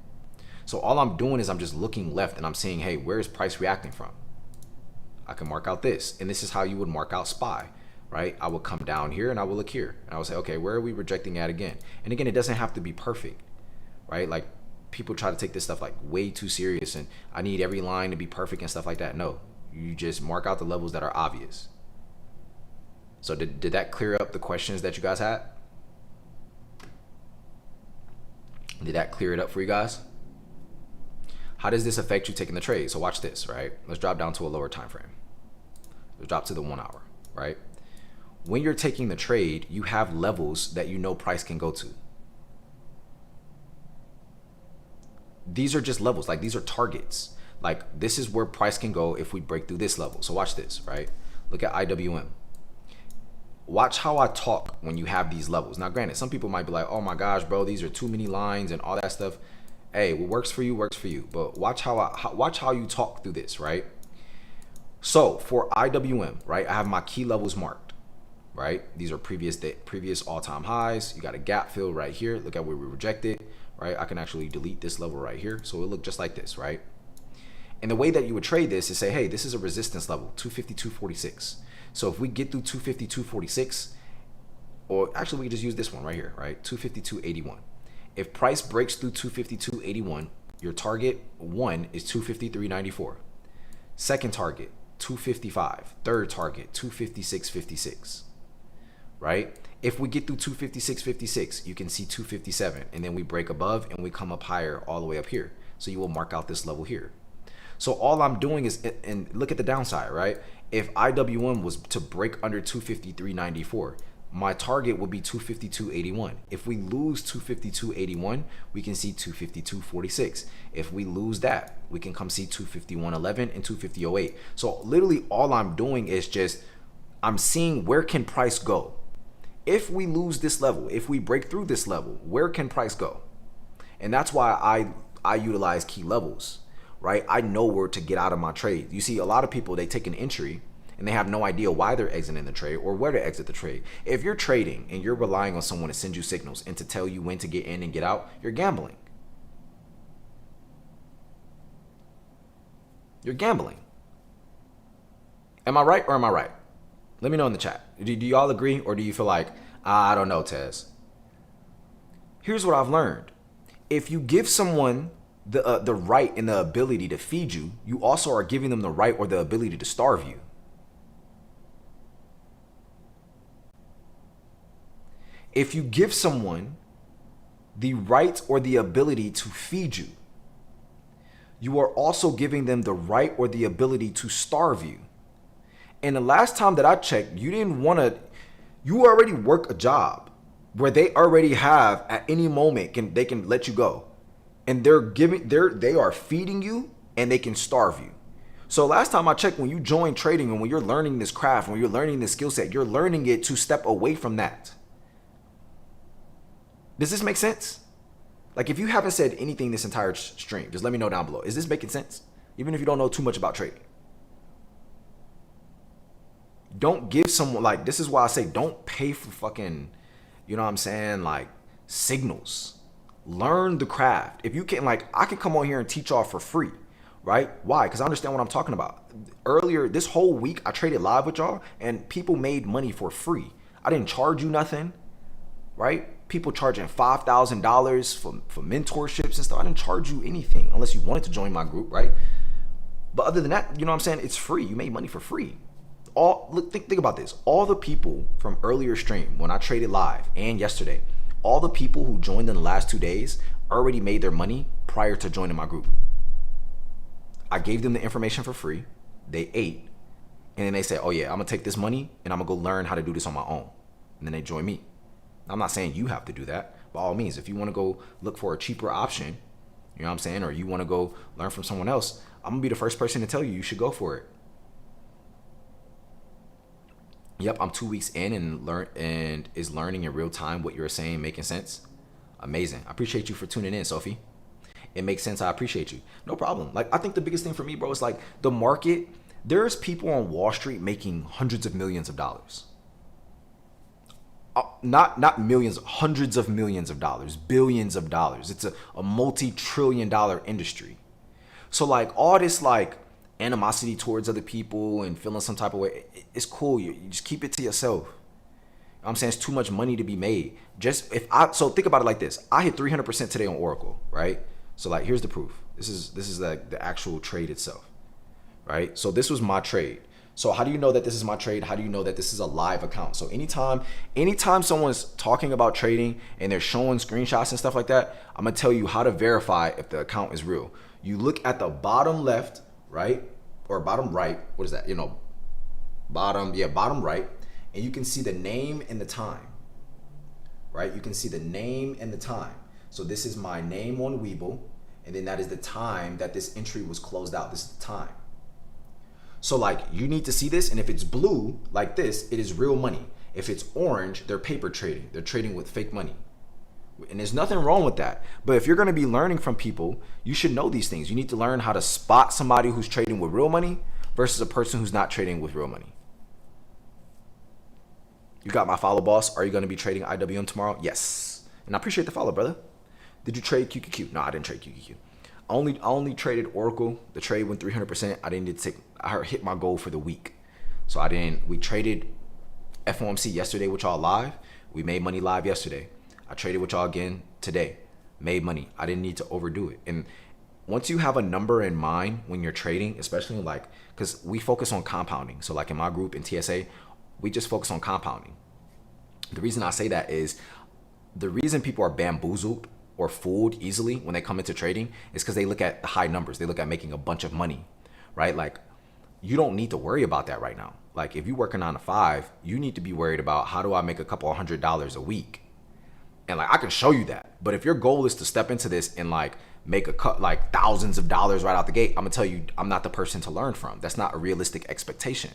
So all I'm doing is I'm just looking left and I'm saying, hey, where is price reacting from? I can mark out this, and this is how you would mark out SPY, right? I will come down here and I will look here and I will say, okay, where are we rejecting at again? And again, it doesn't have to be perfect, right? Like, people try to take this stuff like way too serious and I need every line to be perfect and stuff like that. No, you just mark out the levels that are obvious. So did that clear up the questions that you guys had? Did that clear it up for you guys? How does this affect you taking the trade? So watch this, right? Let's drop down to a lower time frame. Let's drop to the 1 hour, right? When you're taking the trade, you have levels that you know price can go to. these are just levels. Like, these are targets. Like, this is where price can go if we break through this level. So watch this, right? Look at IWM. Watch how I talk when you have these levels. Now, granted, some people might be like, oh my gosh, bro, these are too many lines and all that stuff. Hey, what works for you works for you. But watch how you talk through this, right? So for IWM, right, I have my key levels marked, right? These are previous all-time highs. You got a gap fill right here. Look at where we rejected, right? I can actually delete this level right here. So it'll look just like this, right? And the way that you would trade this is say, hey, this is a resistance level, 252.46. So if we get through 252.46, or actually we can just use this one right here, right? 252.81. If price breaks through 252.81, your target one is 253.94. Second target, 255. Third target, 256.56. Right? If we get through 256.56, you can see 257, and then we break above and we come up higher all the way up here. So you will mark out this level here. So all I'm doing is, and look at the downside, right? If IWM was to break under 253.94, my target would be 252.81. If we lose 252.81, we can see 252.46. If we lose that, we can come see 251.11 and 250.08. So literally all I'm doing is just, I'm seeing where can price go. If we lose this level, if we break through this level, where can price go? And that's why I utilize key levels, right? I know where to get out of my trade. You see, a lot of people, they take an entry and they have no idea why they're exiting the trade or where to exit the trade. If you're trading and you're relying on someone to send you signals and to tell you when to get in and get out, you're gambling. You're gambling. Am I right or am I right? Let me know in the chat. Do y'all agree, or do you feel like, I don't know, Tez? Here's what I've learned. If you give someone the right and the ability to feed you, you also are giving them the right or the ability to starve you. If you give someone the right or the ability to feed you, you are also giving them the right or the ability to starve you. And the last time that I checked, you already work a job where they already have at any moment they can let you go. And they are feeding you and they can starve you. So last time I checked, when you join trading and when you're learning this craft, when you're learning this skill set, you're learning it to step away from that. Does this make sense? Like, if you haven't said anything this entire stream, just let me know down below. Is this making sense? Even if you don't know too much about trading. Don't give someone, like, this is why I say don't pay for fucking, you know what I'm saying, like, signals. Learn the craft. If you can, like, I can come on here and teach y'all for free, right? Why? Because I understand what I'm talking about. Earlier, this whole week, I traded live with y'all, and people made money for free. I didn't charge you nothing, right? People charging $5,000 for mentorships and stuff. I didn't charge you anything unless you wanted to join my group, right? But other than that, you know what I'm saying? It's free. You made money for free. Think about this. All the people from earlier stream, when I traded live and yesterday, all the people who joined in the last 2 days already made their money prior to joining my group. I gave them the information for free. They ate. And then they said, oh yeah, I'm going to take this money and I'm going to go learn how to do this on my own. And then they join me. I'm not saying you have to do that. By all means, if you want to go look for a cheaper option, you know what I'm saying, or you want to go learn from someone else, I'm going to be the first person to tell you should go for it. Yep, I'm 2 weeks in and is learning in real time what you're saying, making sense. Amazing. I appreciate you for tuning in, Sophie. It makes sense. I appreciate you. No problem. Like, I think the biggest thing for me, bro, is like the market. There's people on Wall Street making hundreds of millions of dollars. Not millions, hundreds of millions of dollars, billions of dollars. It's a multi-trillion-dollar industry. So like all this like animosity towards other people and feeling some type of way, it's cool. You just keep it to yourself. You know what I'm saying? It's too much money to be made. So think about it like this. I hit 300% today on Oracle, right? So like, here's the proof. This is like the actual trade itself, right? So this was my trade. So how do you know that this is my trade? How do you know that this is a live account? So anytime someone's talking about trading and they're showing screenshots and stuff like that, I'm gonna tell you how to verify if the account is real. You look at the bottom left, right? Or bottom right, what is that? You know, bottom right. And you can see the name and the time, right? You can see the name and the time. So this is my name on Webull, And then that is the time that this entry was closed out. This is the time. So like you need to see this, and if it's blue like this, it is real money. If it's orange, they're paper trading. They're trading with fake money. And there's nothing wrong with that. But if you're going to be learning from people, you should know these things. You need to learn how to spot somebody who's trading with real money versus a person who's not trading with real money. You got my follow, boss. Are you going to be trading IWM tomorrow? Yes. And I appreciate the follow, brother. Did you trade QQQ? No, I didn't trade QQQ. I only traded Oracle. The trade went 300%. I hit my goal for the week. So we traded FOMC yesterday with y'all live. We made money live yesterday. I traded with y'all again today. Made money. I didn't need to overdo it. And once you have a number in mind when you're trading, especially like, because we focus on compounding. So like in my group in TSA, we just focus on compounding. The reason I say that is the reason people are bamboozled or fooled easily when they come into trading is because they look at the high numbers. They look at making a bunch of money, right? Like you don't need to worry about that right now. Like if you work a 9 to 5, you need to be worried about how do I make a couple $100 a week? And like I can show you that. But if your goal is to step into this and like make a cut like thousands of dollars right out the gate, I'm gonna tell you I'm not the person to learn from. That's not a realistic expectation.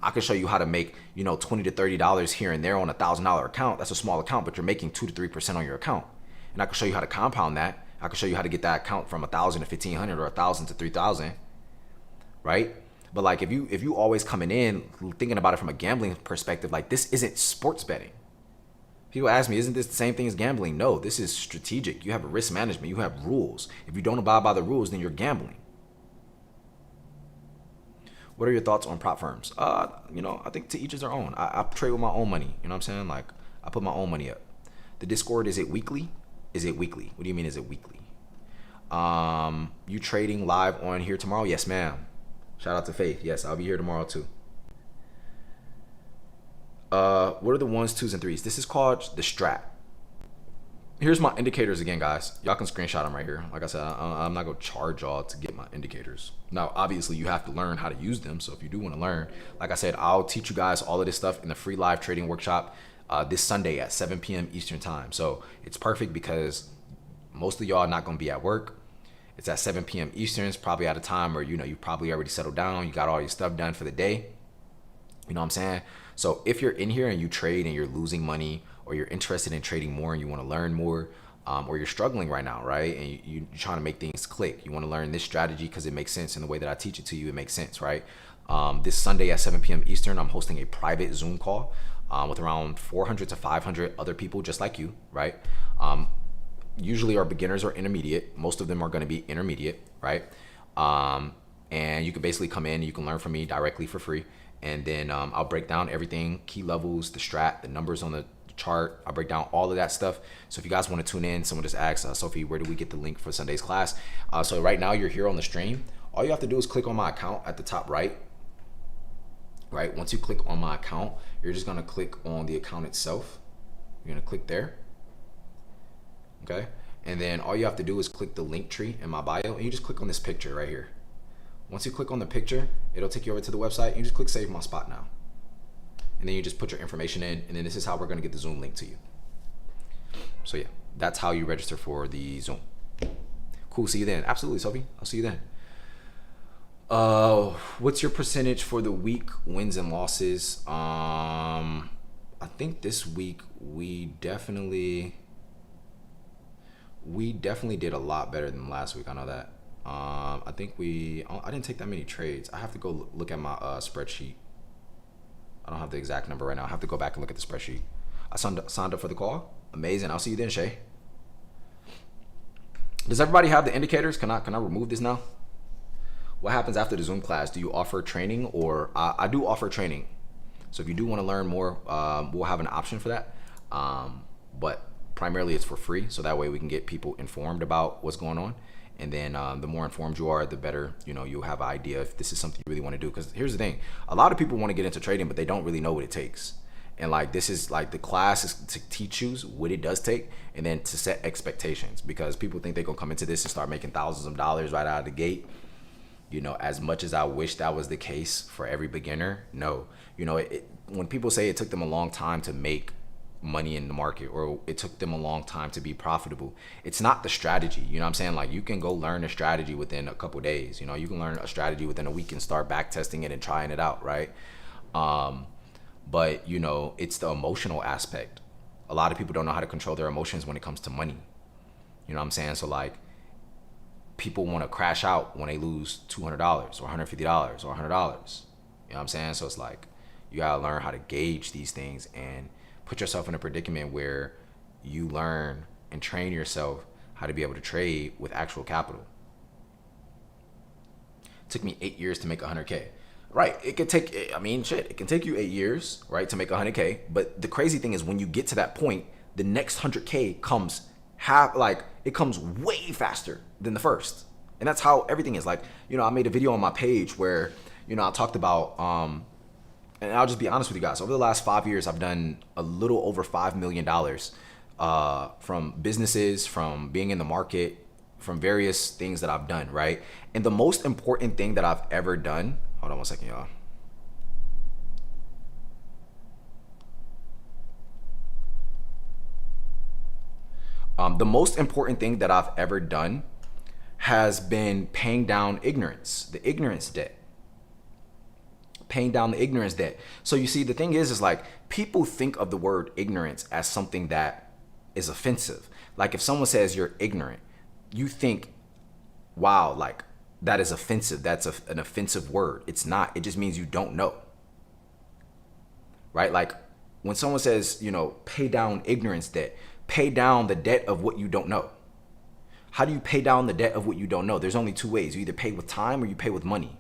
I can show you how to make, $20 to $30 here and there on $1,000 account. That's a small account, but you're making 2 to 3% on your account. And I can show you how to compound that. I can show you how to get that account from 1,000 to 1,500 or 1,000 to 3,000, right? But like if you always coming in thinking about it from a gambling perspective, like this isn't sports betting. People ask me, isn't this the same thing as gambling? No, this is strategic. You have a risk management. You have rules. If you don't abide by the rules, then you're gambling. What are your thoughts on prop firms? I think to each is their own. I trade with my own money. You know what I'm saying? Like I put my own money up. The Discord, is it weekly? Is it weekly? What do you mean is it weekly? You trading live on here tomorrow? Yes, ma'am. Shout out to Faith. Yes, I'll be here tomorrow too. What are the 1s, 2s, and 3s? This is called the Strat. Here's my indicators again, guys. Y'all can screenshot them right here. Like I said, I'm not going to charge y'all to get my indicators. Now, obviously, you have to learn how to use them. So if you do want to learn, like I said, I'll teach you guys all of this stuff in the free live trading workshop this Sunday at 7 p.m. Eastern time. So it's perfect because most of y'all are not going to be at work. It's at 7 p.m. Eastern. It's probably at a time where, you probably already settled down. You got all your stuff done for the day. You know what I'm saying? So if you're in here and you trade and you're losing money, or you're interested in trading more and you want to learn more, or you're struggling right now, right? And you're trying to make things click. You want to learn this strategy because it makes sense in the way that I teach it to you. It makes sense, right? This Sunday at 7 p.m. Eastern, I'm hosting a private Zoom call with around 400 to 500 other people just like you, right? Usually our beginners or intermediate. Most of them are going to be intermediate, right? And you can basically come in and you can learn from me directly for free. And then I'll break down everything, key levels, the strat, the numbers on the chart. I'll break down all of that stuff. So if you guys want to tune in, someone just asked, Sophie, where do we get the link for Sunday's class? So right now you're here on the stream. All you have to do is click on my account at the top right. Right? Once you click on my account, you're just going to click on the account itself. You're going to click there. Okay? And then all you have to do is click the link tree in my bio, and you just click on this picture right here. Once you click on the picture, it'll take you over to the website. You just click save my spot now. And then you just put your information in, and then this is how we're gonna get the Zoom link to you. So yeah, that's how you register for the Zoom. Cool, see you then. Absolutely, Sophie, I'll see you then. What's your percentage for the week wins and losses? I think this week we definitely did a lot better than last week. I know that. I think I didn't take that many trades. I have to go look at my spreadsheet. I don't have the exact number right now. I have to go back and look at the spreadsheet. I signed up for the call. Amazing. I'll see you then, Shay. Does everybody have the indicators? Can I remove this now? What happens after the Zoom class? Do you offer training? Or I do offer training. So if you do want to learn more, we'll have an option for that. But primarily it's for free. So that way we can get people informed about what's going on. And then the more informed you are, the better, you'll have an idea if this is something you really want to do. Because here's the thing. A lot of people want to get into trading, but they don't really know what it takes. And like, this is like the class is to teach you what it does take, and then to set expectations, because people think they're going to come into this and start making thousands of dollars right out of the gate. As much as I wish that was the case for every beginner, no. When people say it took them a long time to make money in the market, or it took them a long time to be profitable. It's not the strategy. You know what I'm saying? Like, you can go learn a strategy within a couple days. You know, you can learn a strategy within a week and start back testing it and trying it out, right? But you know, it's the emotional aspect. A lot of people don't know how to control their emotions when it comes to money. You know what I'm saying? So like, people want to crash out when they lose $200 or $150 or $100. You know what I'm saying? So it's like, you gotta learn how to gauge these things and put yourself in a predicament where you learn and train yourself how to be able to trade with actual capital. It took me 8 years to make 100K. Right, it could take, I mean, shit, it can take you 8 years, right, to make 100K. But the crazy thing is, when you get to that point, the next 100K comes it comes way faster than the first. And that's how everything is. Like, you know, I made a video on my page where, you know, I talked about, and I'll just be honest with you guys, over the last 5 years, I've done a little over $5 million from businesses, from being in the market, from various things that I've done, right? And the most important thing that I've ever done, hold on one second, y'all. The most important thing that I've ever done has been paying down ignorance, the ignorance debt. Paying down the ignorance debt. So you see, the thing is like, people think of the word ignorance as something that is offensive. Like, if someone says you're ignorant, you think, wow, like, that is offensive. That's an offensive word. It's not. It just means you don't know. Right? Like, when someone says, you know, pay down ignorance debt, pay down the debt of what you don't know. How do you pay down the debt of what you don't know? There's only two ways. You either pay with time or you pay with money.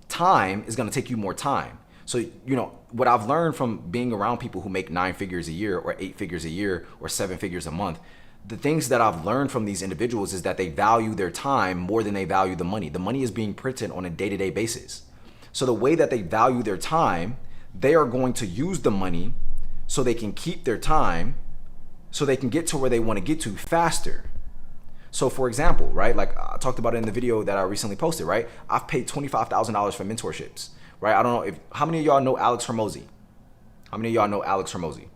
Time is going to take you more time. So, you know, what I've learned from being around people who make 9 figures a year or 8 figures a year or 7 figures a month, the things that I've learned from these individuals is that they value their time more than they value the money. The money is being printed on a day-to-day basis. So the way that they value their time, they are going to use the money so they can keep their time, so they can get to where they want to get to faster. So for example, right, like I talked about it in the video that I recently posted, right? I've paid $25,000 for mentorships, right? I don't know how many of y'all know Alex Hormozy? How many of y'all know Alex Hormozy?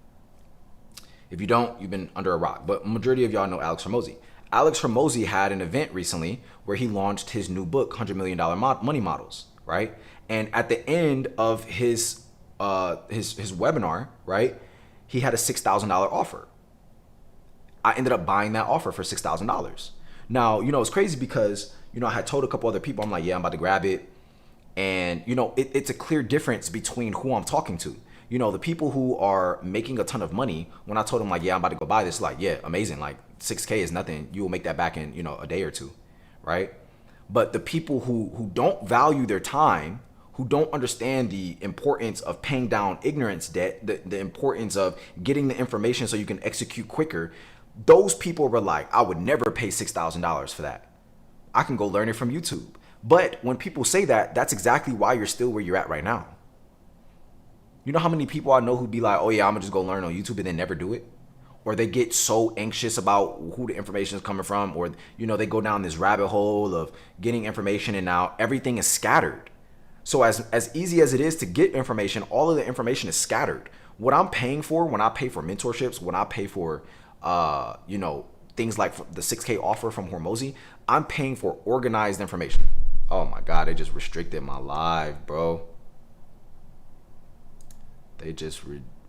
If you don't, you've been under a rock, but majority of y'all know Alex Hormozy. Alex Hormozy had an event recently where he launched his new book, $100 Million Money Models, right? And at the end of his webinar, right, he had a $6,000 offer. I ended up buying that offer for $6,000. Now, you know, it's crazy because, you know, I had told a couple other people, I'm like, yeah, I'm about to grab it. And, you know, it's a clear difference between who I'm talking to. You know, the people who are making a ton of money, when I told them like, yeah, I'm about to go buy this, like, yeah, amazing. Like 6K is nothing. You will make that back in, you know, a day or two, right? But the people who don't value their time, who don't understand the importance of paying down ignorance debt, the importance of getting the information so you can execute quicker, those people were like, I would never pay $6,000 for that. I can go learn it from YouTube. But when people say that, that's exactly why you're still where you're at right now. You know how many people I know who'd be like, oh yeah, I'm gonna just go learn on YouTube and then never do it? Or they get so anxious about who the information is coming from, or, you know, they go down this rabbit hole of getting information and now everything is scattered. So as easy as it is to get information, all of the information is scattered. What I'm paying for when I pay for mentorships, when I pay for, you know, things like the 6K offer from Hormozy, I'm paying for organized information. Oh my God, they just restricted my live, bro. They just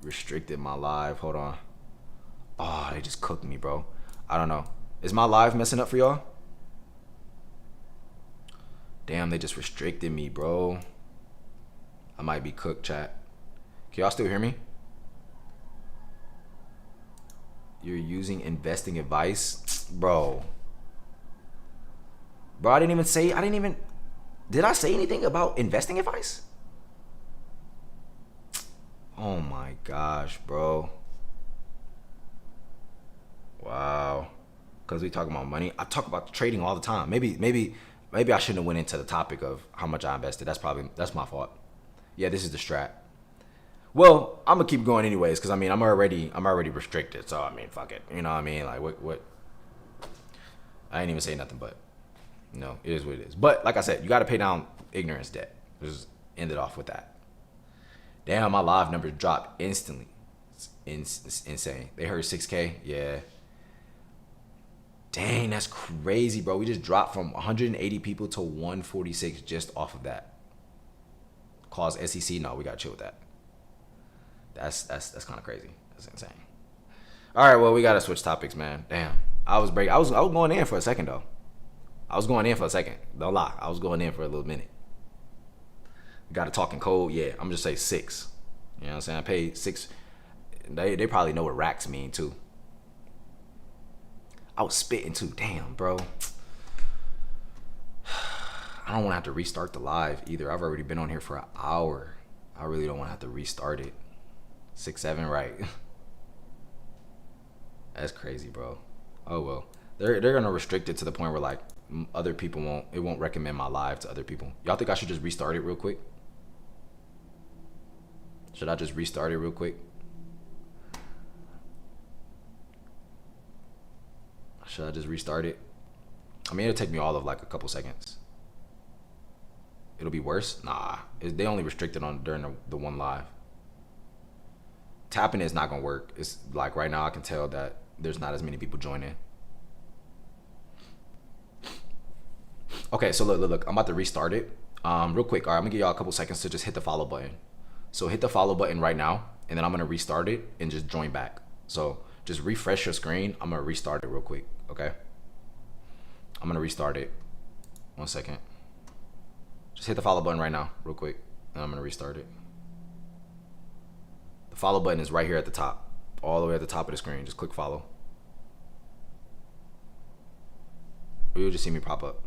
restricted my live. Hold on. Oh, they just cooked me, bro. I don't know. Is my live messing up for y'all? Damn, they just restricted me, bro. I might be cooked, chat. Can y'all still hear me? You're using investing advice? Bro, I didn't even, did I say anything about investing advice? Oh my gosh, bro. Wow. Because we talk about money. I talk about trading all the time. Maybe I shouldn't have went into the topic of how much I invested. That's my fault. Yeah, this is the strat. Well, I'm gonna keep going anyways, because I mean I'm already restricted. So I mean, fuck it. You know what I mean? Like what I ain't even say nothing, but you know, it is what it is. But like I said, you gotta pay down ignorance debt. Just end it off with that. Damn, my live numbers dropped instantly. It's insane. They heard 6K. Yeah. Dang, that's crazy, bro. We just dropped from 180 people to 146 just off of that. Cause SEC? No, we gotta chill with that. That's kind of crazy. That's insane. All right, well, we gotta switch topics, man. Damn, I was going in for a second though. I was going in for a second. Don't lie, I was going in for a little minute. Got to talk in code. Yeah, I'm just say 6. You know what I'm saying? I paid 6. They probably know what racks mean too. I was spitting too. Damn, bro. I don't want to have to restart the live either. I've already been on here for an hour. I really don't want to have to restart it. 6-7, right? That's crazy, bro. Oh well. They're gonna restrict it to the point where like other people won't recommend my live to other people. Y'all think I should just restart it real quick? Should I just restart it real quick? Should I just restart it? I mean, it'll take me all of like a couple seconds. It'll be worse? Nah. They only restricted on during the one live. Tapping is not gonna work. It's like right now I can tell that there's not as many people joining. Okay, so look. I'm about to restart it. Real quick. All right, I'm gonna give y'all a couple seconds to just hit the follow button. So hit the follow button right now, and then I'm gonna restart it and just join back. So just refresh your screen. I'm gonna restart it real quick, okay? I'm gonna restart it. 1 second. Just hit the follow button right now, real quick, and I'm gonna restart it. The follow button is right here at the top, all the way at the top of the screen. Just click follow. Or you'll just see me pop up.